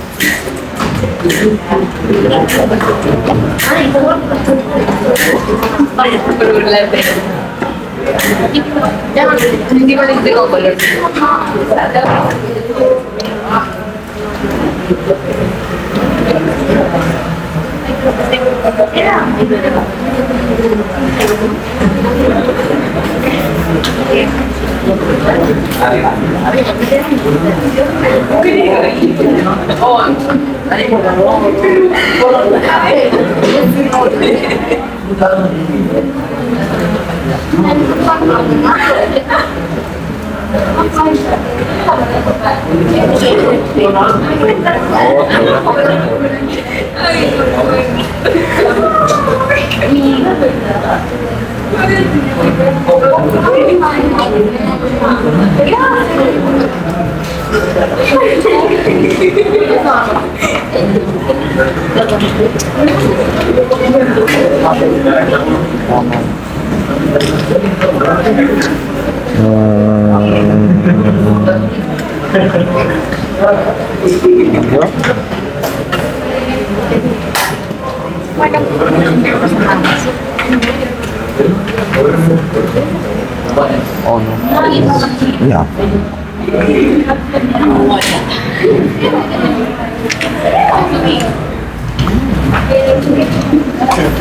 Ya.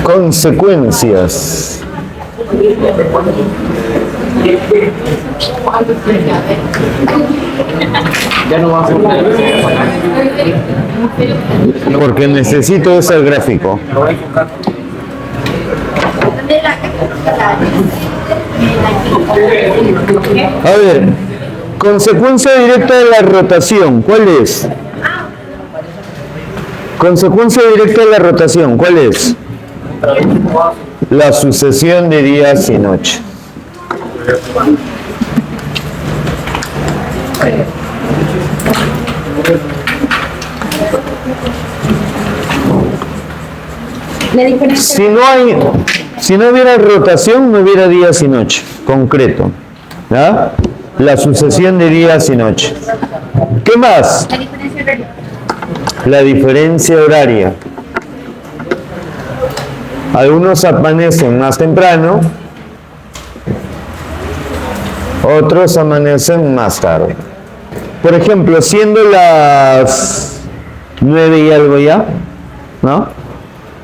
Consecuencias. Ya no va a ser Porque necesito ese gráfico. A ver, consecuencia directa de la rotación, ¿cuál es? Consecuencia directa de la rotación, ¿cuál es? La sucesión de días y noches. Si no hubiera rotación, no hubiera días y noches, concreto. ¿Ya? La sucesión de días y noches. ¿Qué más? La diferencia horaria. Algunos amanecen más temprano, otros amanecen más tarde. Por ejemplo, siendo las 9 y algo ya, ¿no?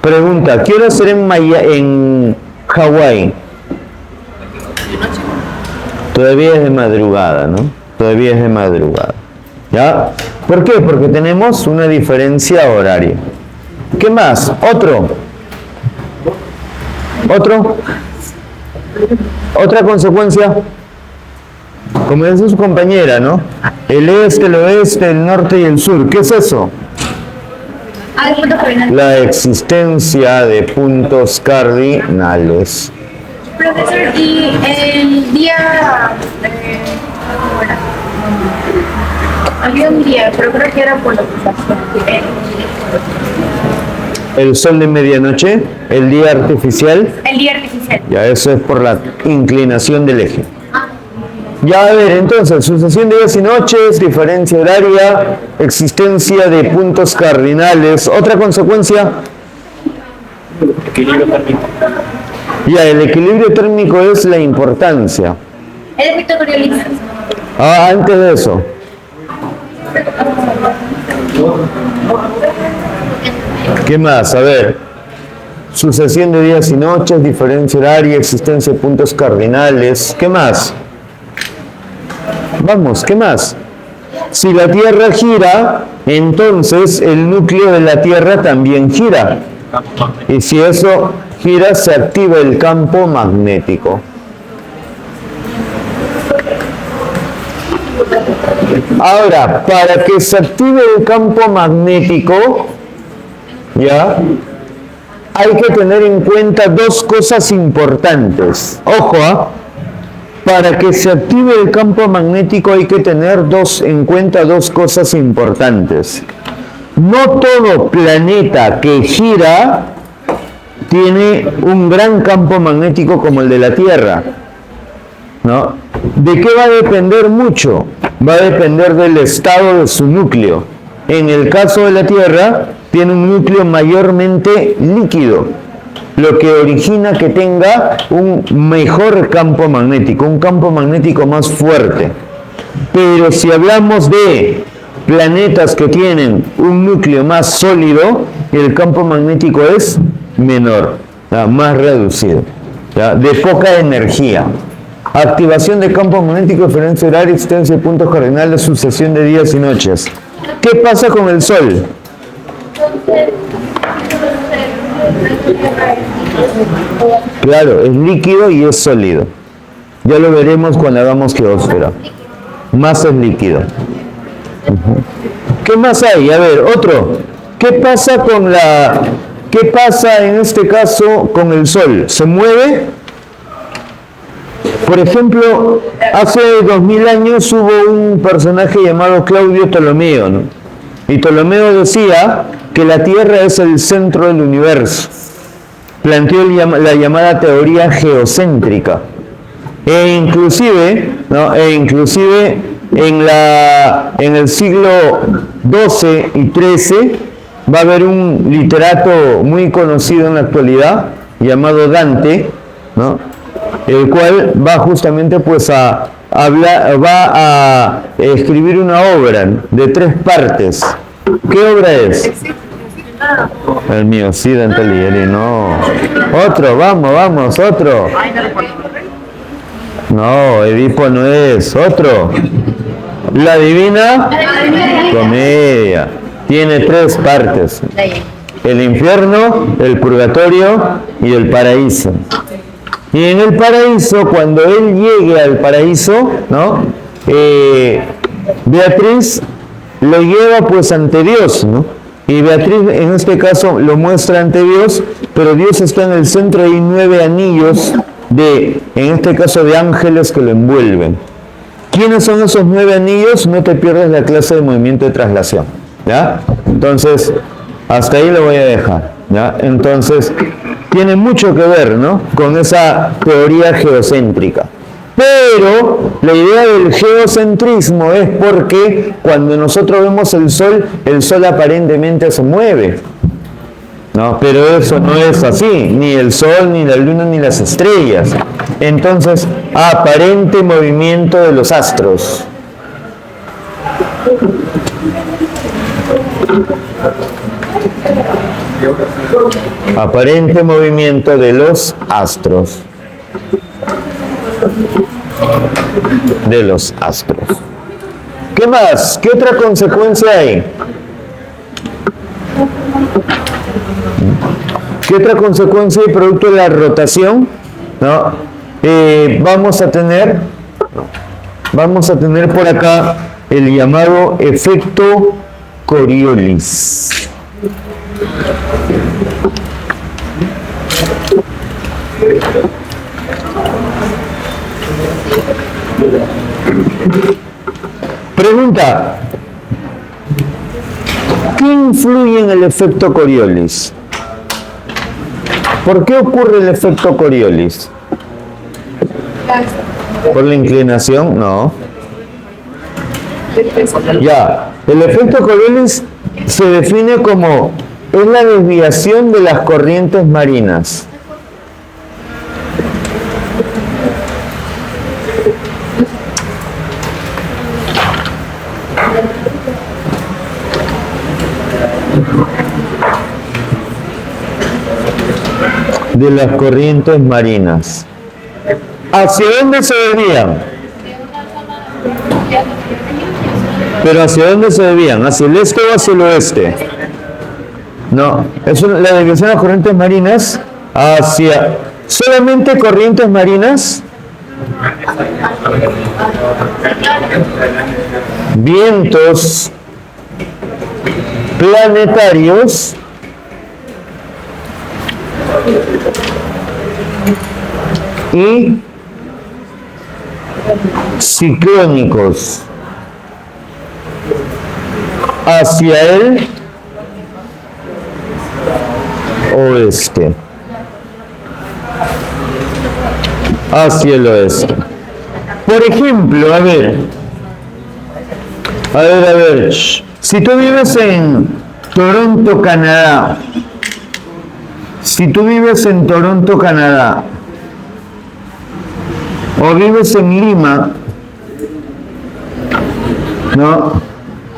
Pregunta, ¿qué hora será en Hawái? Todavía es de madrugada, ¿no? Todavía es de madrugada. ¿Ya? ¿Por qué? Porque tenemos una diferencia horaria. ¿Qué más? ¿Otro? ¿Otra consecuencia? Como dice su compañera, ¿no? El este, el oeste, el norte y el sur. ¿Qué es eso? La existencia de puntos cardinales. Profesor, y el día... había un día, pero creo que era por la ocupación. El sol de medianoche, el día artificial. El día artificial. Ya, eso es por la inclinación del eje. Ya, a ver, entonces, sucesión de días y noches, diferencia horaria, existencia de puntos cardinales. ¿Otra consecuencia? equilibrio térmico. Ya, el equilibrio térmico es la importancia. El efecto Coriolis. Antes de eso. ¿Qué más? A ver. Sucesión de días y noches, diferencia horaria, existencia de puntos cardinales. ¿Qué más? Vamos, ¿qué más? Si la Tierra gira, entonces el núcleo de la Tierra también gira. Y si eso gira, se activa el campo magnético. Ahora, para que se active el campo magnético, ¿ya? Hay que tener en cuenta dos cosas importantes. Ojo, para que se active el campo magnético hay que tener en cuenta dos cosas importantes. No todo planeta que gira tiene un gran campo magnético como el de la Tierra, ¿no? ¿De qué va a depender mucho? Va a depender del estado de su núcleo. En el caso de la Tierra, tiene un núcleo mayormente líquido, lo que origina que tenga un mejor campo magnético, un campo magnético más fuerte. Pero si hablamos de planetas que tienen un núcleo más sólido, el campo magnético es menor, más reducido, de poca energía. activación de campos magnéticos, diferencia horaria, existencia de puntos cardinales, sucesión de días y noches. ¿Qué pasa con el Sol? Claro, es líquido y es sólido. Ya lo veremos cuando hagamos geósfera. Masa es líquido. ¿Qué más hay? A ver, otro. ¿Qué pasa en este caso con el Sol? ¿Se mueve? Por ejemplo, hace 2000 años hubo un personaje llamado Claudio Ptolomeo, ¿no? Y Ptolomeo decía que la Tierra es el centro del universo. Planteó la llamada teoría geocéntrica. Inclusive en el siglo XII y XIII va a haber un literato muy conocido en la actualidad llamado Dante, ¿no? El cual va justamente pues a escribir una obra de 3 partes. ¿Qué obra es? El mío, sí, Dante Alighieri, no. Otro, vamos, otro. No, Edipo no es. Otro. La Divina Comedia. Tiene 3 partes. El infierno, el purgatorio y el paraíso. Y en el paraíso, cuando él llegue al paraíso, ¿no? Beatriz lo lleva pues ante Dios, ¿no? Y Beatriz en este caso lo muestra ante Dios, pero Dios está en el centro y hay 9 anillos en este caso de ángeles que lo envuelven. ¿Quiénes son esos 9 anillos? No te pierdas la clase de movimiento de traslación, ¿ya? Entonces, hasta ahí lo voy a dejar, ¿ya? Entonces, tiene mucho que ver, ¿no?, con esa teoría geocéntrica. Pero la idea del geocentrismo es porque cuando nosotros vemos el Sol aparentemente se mueve, ¿no? Pero eso no es así, ni el Sol, ni la Luna, ni las estrellas. Entonces, aparente movimiento de los astros. Aparente movimiento de los astros. De los astros. ¿Qué más? ¿Qué otra consecuencia hay? ¿Qué otra consecuencia hay producto de la rotación? ¿No? Vamos a tener por acá el llamado efecto Coriolis. Pregunta: ¿qué influye en el efecto Coriolis? ¿Por qué ocurre el efecto Coriolis? ¿Por la inclinación? No. Ya, el efecto Coriolis se define como es la desviación de las corrientes marinas. De las corrientes marinas. ¿Hacia dónde se desvían? ¿Pero hacia dónde se desvían? ¿Hacia el este o hacia el oeste? No, la desviación de las corrientes marinas hacia... ¿Solamente corrientes marinas? Vientos planetarios y ciclónicos hacia el oeste. Hacia el oeste. Por ejemplo, a ver. Si tú vives en Toronto, Canadá, o vives en Lima, ¿no?,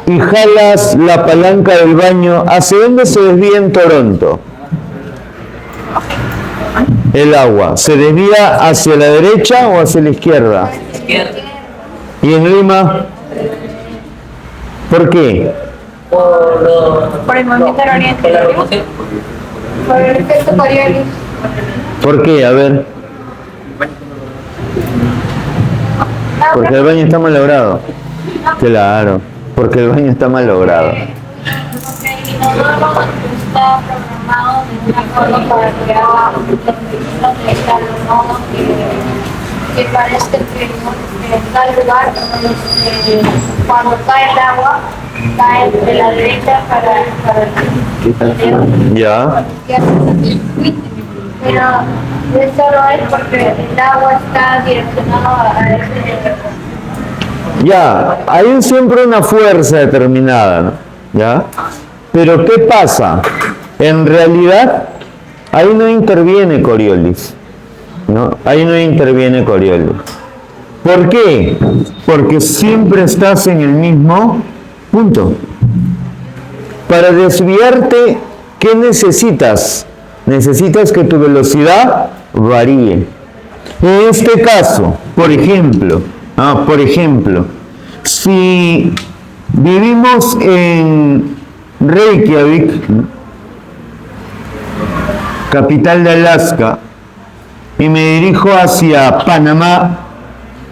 y jalas la palanca del baño, ¿hacia dónde se desvía en Toronto? El agua, ¿se desvía hacia la derecha o hacia la izquierda? Izquierda. ¿Y en Lima? ¿Por qué? Por el movimiento del oriente. Por la remoción. Por el efecto Coriolis. ¿Por qué? A ver. Porque el baño está mal logrado. Claro, porque el baño está mal logrado. El inodoro está programado de una forma para que haga que parezca que en tal lugar cuando cae el agua cae de la derecha para el Ya. pero eso no es porque el agua está direccionada a ese. Ya, hay siempre una fuerza determinada, ¿no? ¿Ya? Pero ¿qué pasa? En realidad, ahí no interviene Coriolis, ¿no? Ahí no interviene Coriolis. ¿Por qué? Porque siempre estás en el mismo punto. Para desviarte, ¿qué necesitas? Necesitas que tu velocidad varíe. En este caso, por ejemplo, si vivimos en Reykjavik, capital de Alaska, y me dirijo hacia Panamá,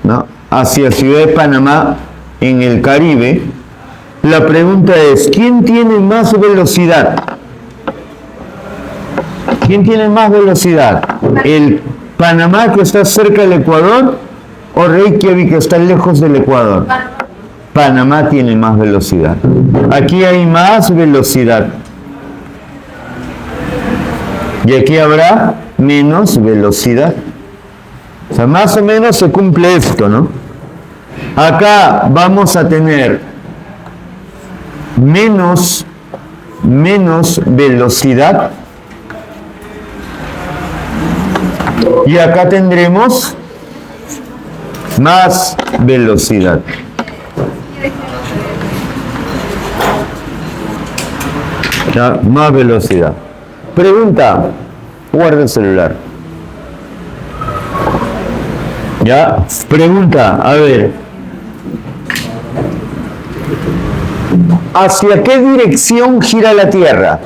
¿no? Hacia Ciudad de Panamá, en el Caribe, la pregunta es, ¿quién tiene más velocidad? ¿Quién tiene más velocidad? ¿El Panamá que está cerca del Ecuador o Reykjavik que está lejos del Ecuador? Panamá tiene más velocidad. Aquí hay más velocidad. Y aquí habrá menos velocidad. O sea, más o menos se cumple esto, ¿no? Acá vamos a tener menos velocidad. Y acá tendremos más velocidad. Ya, más velocidad. Pregunta, guarda el celular. Ya, pregunta, a ver. ¿Hacia qué dirección gira la Tierra?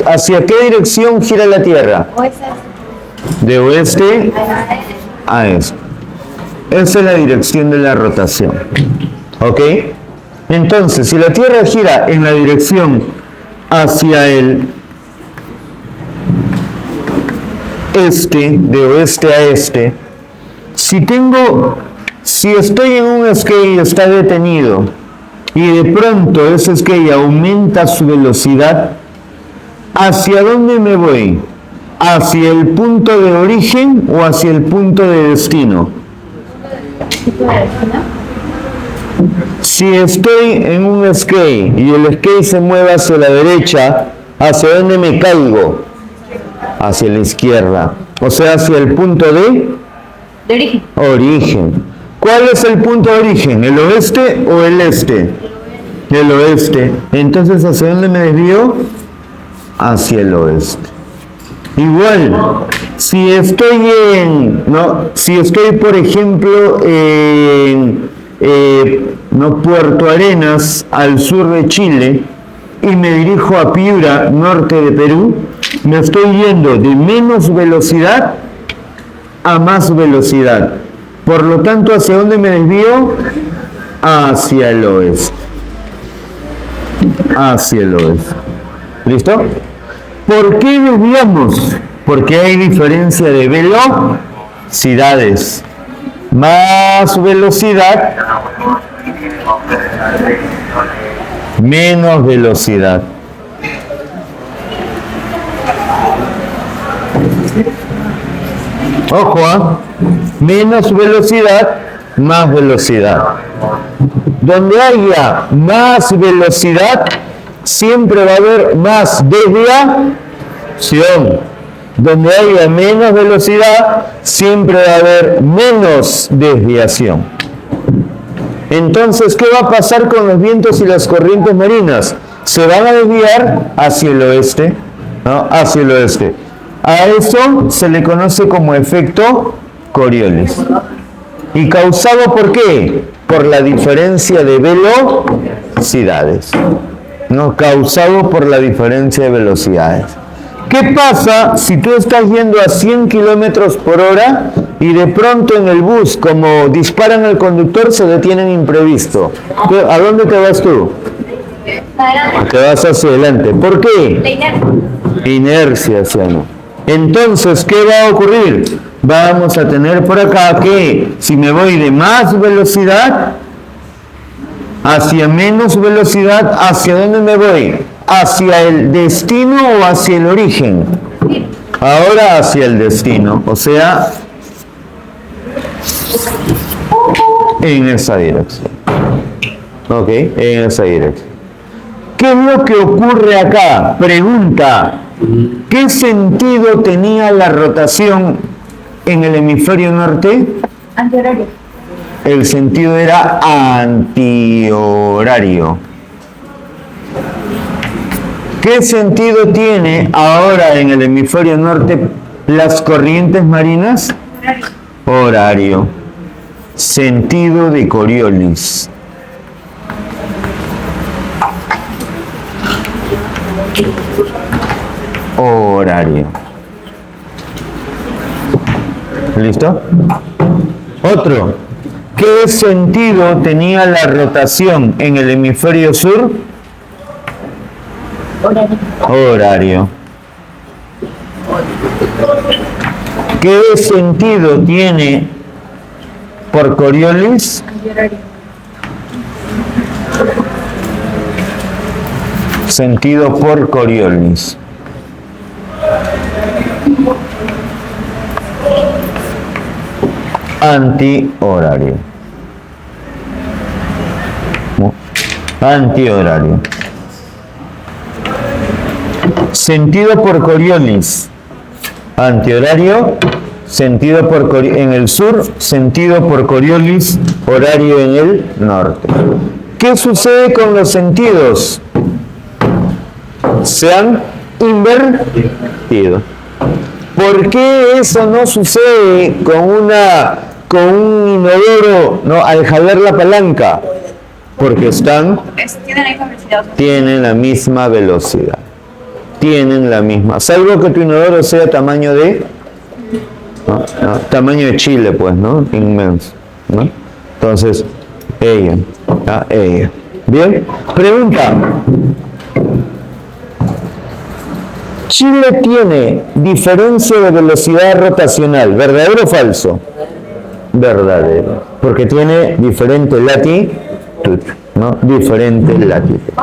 ¿Hacia qué dirección gira la Tierra? De oeste a este. Esa es la dirección de la rotación. ¿Ok? Entonces, si la Tierra gira en la dirección hacia el este, de oeste a este, si estoy en un skate y está detenido, y de pronto ese skate aumenta su velocidad, ¿hacia dónde me voy? ¿Hacia el punto de origen o hacia el punto de destino? Si estoy en un skate y el skate se mueve hacia la derecha, ¿hacia dónde me caigo? Hacia la izquierda. O sea, hacia el punto de origen. Origen. ¿Cuál es el punto de origen? ¿El oeste o el este? El oeste. Entonces, ¿hacia dónde me desvío? Hacia el oeste. Igual, si estoy por ejemplo en Puerto Arenas, al sur de Chile, y me dirijo a Piura, norte de Perú, me estoy yendo de menos velocidad a más velocidad. Por lo tanto, ¿hacia dónde me desvío? Hacia el oeste. Hacia el oeste. ¿Listo? ¿Por qué desviamos? Porque hay diferencia de velocidades. Más velocidad, menos velocidad. Ojo, menos velocidad, más velocidad. Donde haya más velocidad, siempre va a haber más desviación. Donde haya menos velocidad, siempre va a haber menos desviación. Entonces, ¿qué va a pasar con los vientos y las corrientes marinas? Se van a desviar hacia el oeste, ¿no? Hacia el oeste. A eso se le conoce como efecto Coriolis. ¿Y causado por qué? Por la diferencia de velocidades. No, causado por la diferencia de velocidades. ¿Qué pasa si tú estás yendo a 100 kilómetros por hora y de pronto en el bus, como disparan al conductor, se detienen imprevisto? ¿A dónde te vas tú? Adelante. Te vas hacia adelante. ¿Por qué? La inercia. Inercia, ¿no? Entonces, ¿qué va a ocurrir? Vamos a tener por acá que si me voy de más velocidad hacia menos velocidad, ¿hacia dónde me voy? ¿Hacia el destino o hacia el origen? Ahora hacia el destino, o sea, en esa dirección. Ok, en esa dirección. ¿Qué es lo que ocurre acá? Pregunta, ¿qué sentido tenía la rotación en el hemisferio norte? Antihorario. El sentido era antihorario. ¿Qué sentido tiene ahora en el hemisferio norte las corrientes marinas? Horario. Sentido de Coriolis. Horario. ¿Listo? Otro. ¿Qué sentido tenía la rotación en el hemisferio sur? Horario. ¿Qué sentido tiene por Coriolis? Sentido por Coriolis. Antihorario. Antihorario. Sentido por Coriolis. Antihorario. Sentido por en el sur. Sentido por Coriolis. Horario en el norte. ¿Qué sucede con los sentidos? Se han invertido. ¿Por qué eso no sucede con un inodoro, no, al jalar la palanca? Porque tienen la misma velocidad. Tienen la misma. Salvo que tu inodoro sea tamaño de tamaño de Chile, pues, ¿no? Inmenso, ¿no? Entonces, ella. Bien, pregunta. Chile tiene diferencia de velocidad rotacional, ¿verdadero o falso? Verdadero, porque tiene diferente latitud, ¿no? Diferente latitud.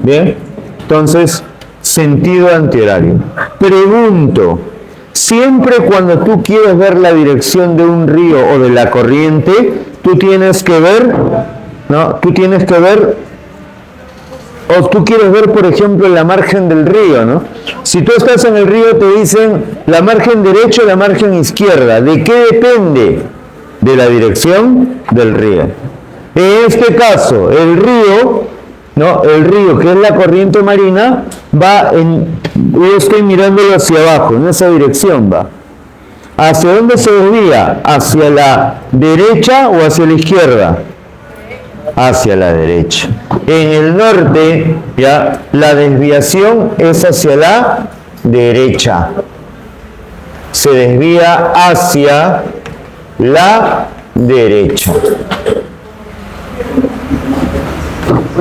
Bien, entonces, sentido antihorario. Pregunto, siempre cuando tú quieres ver la dirección de un río o de la corriente, tú tienes que ver, ¿no? Tú tienes que ver, o tú quieres ver, por ejemplo, la margen del río, ¿no? Si tú estás en el río, te dicen la margen derecha o la margen izquierda. ¿De qué depende? De la dirección del río. En este caso, el río, ¿no? El río, que es la corriente marina, va en, yo estoy mirándolo hacia abajo, en esa dirección va. ¿Hacia dónde se desvía? ¿Hacia la derecha o hacia la izquierda? Hacia la derecha. En el norte, ya, la desviación es hacia la derecha. Se desvía hacia la derecha.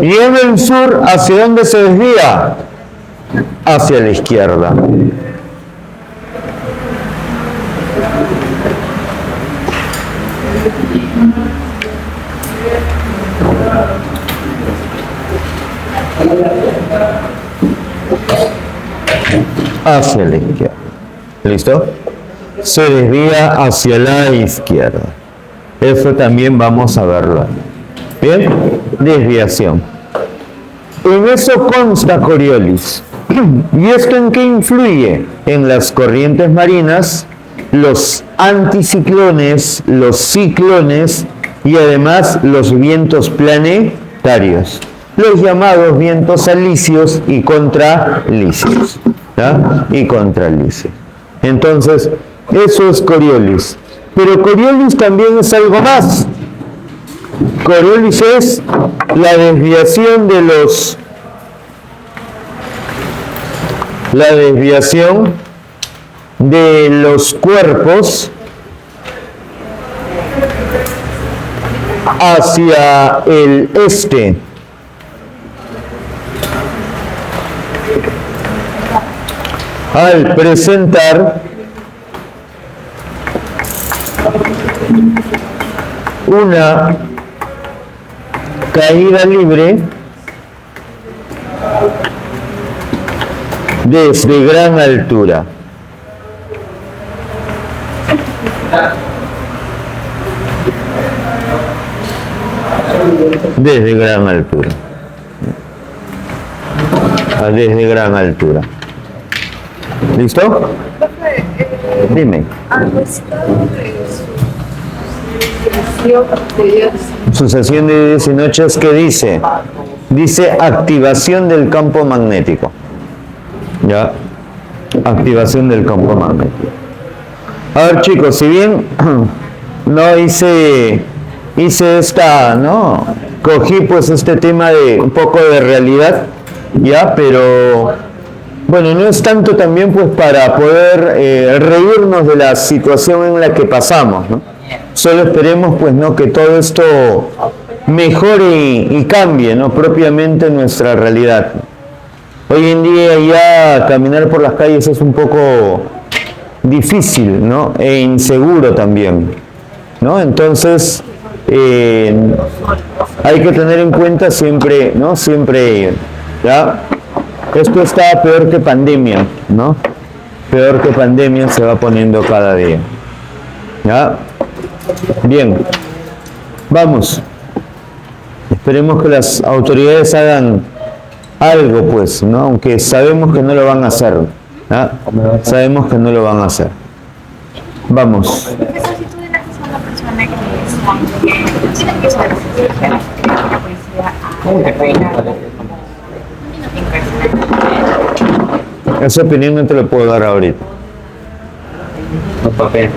Y en el sur, ¿hacia dónde se desvía? Hacia la izquierda. Hacia la izquierda. ¿Listo? Se desvía hacia la izquierda. Eso también vamos a verlo. Bien, desviación. En eso consta Coriolis. ¿Y esto en qué influye? En las corrientes marinas, los anticiclones, los ciclones y además los vientos planetarios, los llamados vientos alisios y contralisios. ¿Ya? Y contralisios. Entonces, eso es Coriolis. Pero Coriolis también es algo más. Coriolis es la desviación de los cuerpos hacia el este. Al presentar una caída libre desde gran altura. Desde gran altura. Desde gran altura. ¿Listo? Dime. Sucesión de días y noches, ¿qué dice? Dice activación del campo magnético. ¿Ya? Activación del campo magnético. A ver, chicos, si bien no hice esta, ¿no? Cogí pues este tema de un poco de realidad, ¿ya? Pero bueno, no es tanto también pues para poder reírnos de la situación en la que pasamos, ¿no? Solo esperemos pues no que todo esto mejore y cambie, ¿no? Propiamente nuestra realidad. Hoy en día ya caminar por las calles es un poco difícil, ¿no? E inseguro también, ¿no? Entonces hay que tener en cuenta siempre, ¿no? Siempre, ¿ya? Esto está peor que pandemia, ¿no? Peor que pandemia se va poniendo cada día. ¿Ya? Bien. Vamos. Esperemos que las autoridades hagan algo, pues, ¿no? Aunque sabemos que no lo van a hacer. ¿Ya? Sabemos que no lo van a hacer. Vamos. Profesor, si tú eres una persona que tiene que saber la policía Esa opinión no te la puedo dar ahorita. No papel.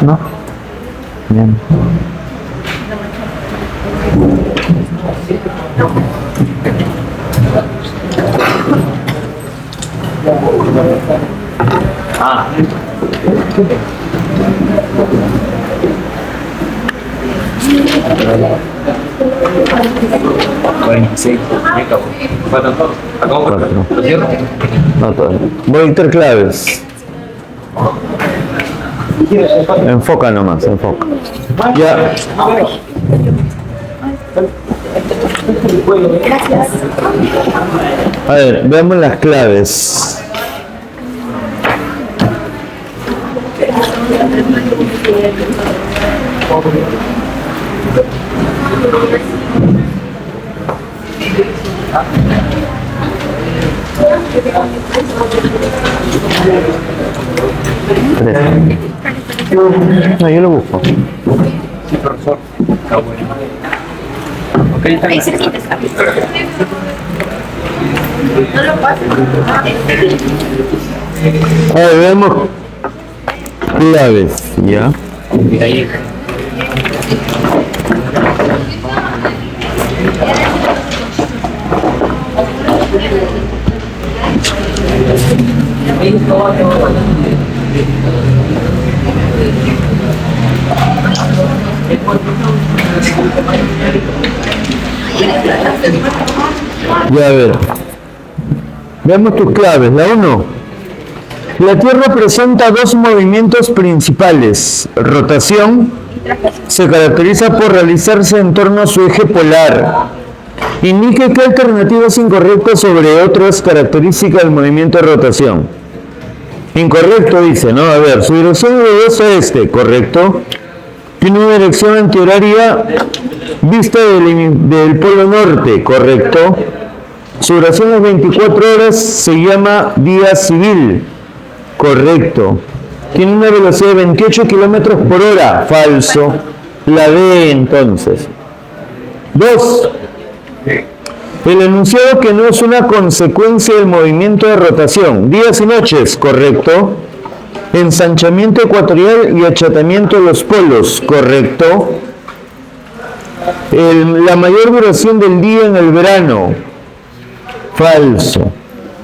No. Bien. Ah. Bueno, sí, ya acabó. Bueno, acabó. ¿Lo cierro? No, todavía. Voy a dictar claves. Enfoca nomás, enfoca. Ya. A ver, veamos las claves. No, yo lo busco. Sí, profesor. Está bueno. Ok, está bien. No lo pases. A ver, veamos claves, ¿ya? Mira ahí. Ya, a ver. Veamos tus claves. La 1. La Tierra presenta dos movimientos principales. Rotación. Se caracteriza por realizarse en torno a su eje polar. Indique qué alternativa es incorrecta sobre otras características del movimiento de rotación. Incorrecto dice, ¿no? A ver, su dirección de oeste, correcto. Tiene una dirección antihoraria vista del polo norte, correcto. Su duración es 24 horas, se llama día civil, correcto. Tiene una velocidad de 28 kilómetros por hora, falso. La D entonces. 2. El enunciado que no es una consecuencia del movimiento de rotación. Días y noches, correcto. Ensanchamiento ecuatorial y achatamiento de los polos, correcto. La mayor duración del día en el verano, falso.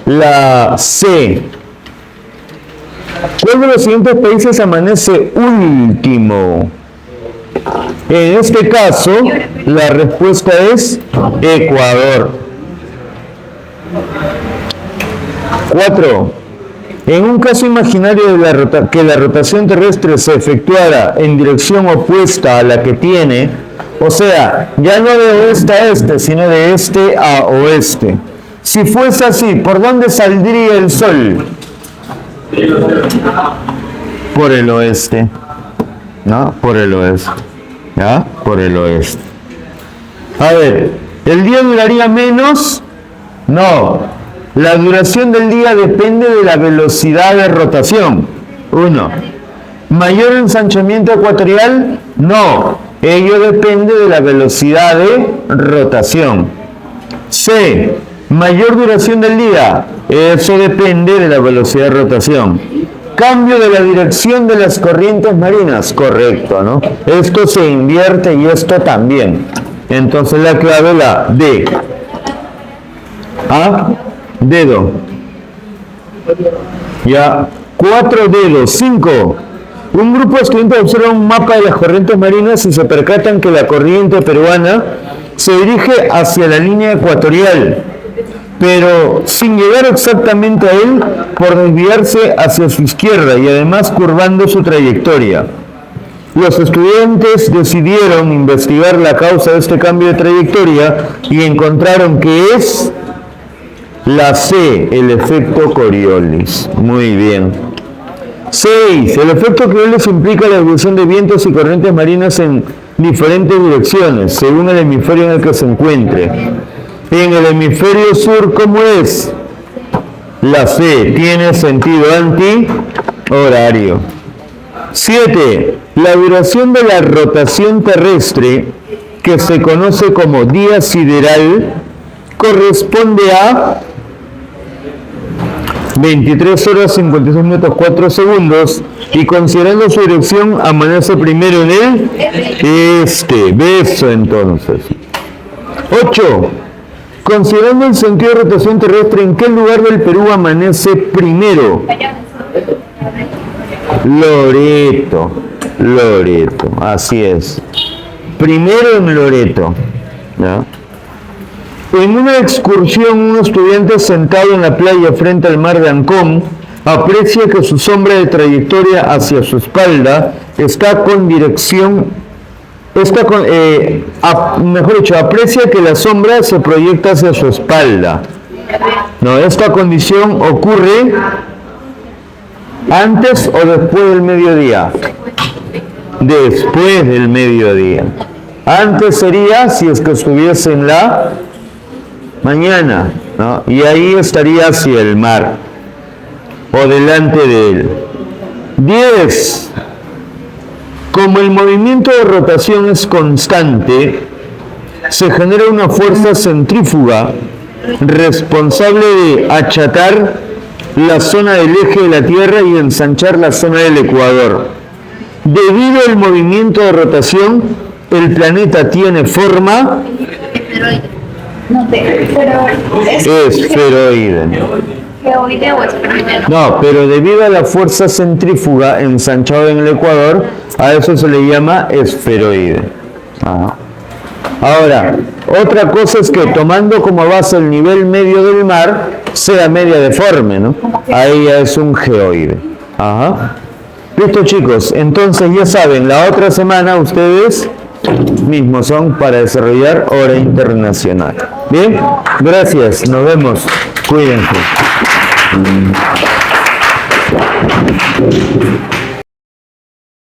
La C. ¿Cuál de los siguientes países amanece último? En este caso, la respuesta es Ecuador. 4. En un caso imaginario que la rotación terrestre se efectuara en dirección opuesta a la que tiene, o sea, ya no de oeste a este, sino de este a oeste. Si fuese así, ¿por dónde saldría el sol? Por el oeste. ¿No? Por el oeste. ¿Ya? Por el oeste. A ver, ¿el día duraría menos? No. La duración del día depende de la velocidad de rotación. 1. ¿Mayor ensanchamiento ecuatorial? No. Ello depende de la velocidad de rotación. C. ¿Mayor duración del día? Eso depende de la velocidad de rotación. Cambio de la dirección de las corrientes marinas. Correcto, ¿no? Esto se invierte y esto también. Entonces la clave la D. ¿Ah? Dedo. Ya. 4 dedos. 5. Un grupo de estudiantes observa un mapa de las corrientes marinas y se percatan que la corriente peruana se dirige hacia la línea ecuatorial, pero sin llegar exactamente a él, por desviarse hacia su izquierda y además curvando su trayectoria. Los estudiantes decidieron investigar la causa de este cambio de trayectoria y encontraron que es la C, el efecto Coriolis. Muy bien. 6. El efecto Coriolis implica la evolución de vientos y corrientes marinas en diferentes direcciones, según el hemisferio en el que se encuentre. En el hemisferio sur, ¿cómo es? La C, tiene sentido antihorario. 7. La duración de la rotación terrestre, que se conoce como día sideral, corresponde a 23 horas 56 minutos 4 segundos y considerando su dirección amanece primero en el este. Beso entonces. 8. Considerando el sentido de rotación terrestre, ¿en qué lugar del Perú amanece primero? Loreto. Loreto, así es. Primero en Loreto. ¿Ya? En una excursión, un estudiante sentado en la playa frente al mar de Ancón aprecia que su sombra de trayectoria hacia su espalda está con dirección, aprecia que la sombra se proyecta hacia su espalda. No, esta condición ocurre antes o después del mediodía. Después del mediodía. Antes sería si es que estuviese en la mañana, ¿no? Y ahí estaría hacia el mar o delante de él. 10. Como el movimiento de rotación es constante, se genera una fuerza centrífuga responsable de achatar la zona del eje de la Tierra y ensanchar la zona del Ecuador. Debido al movimiento de rotación, el planeta tiene forma esferoide. ¿Geoide o esferoide? No, pero debido a la fuerza centrífuga ensanchada en el Ecuador, a eso se le llama esferoide. Ajá. Ahora, otra cosa es que tomando como base el nivel medio del mar, sea media deforme, ¿no? Ahí ya es un geoide. Ajá. Listo, chicos, entonces ya saben, la otra semana ustedes mismos son para desarrollar hora internacional. Bien, gracias, nos vemos, cuídense.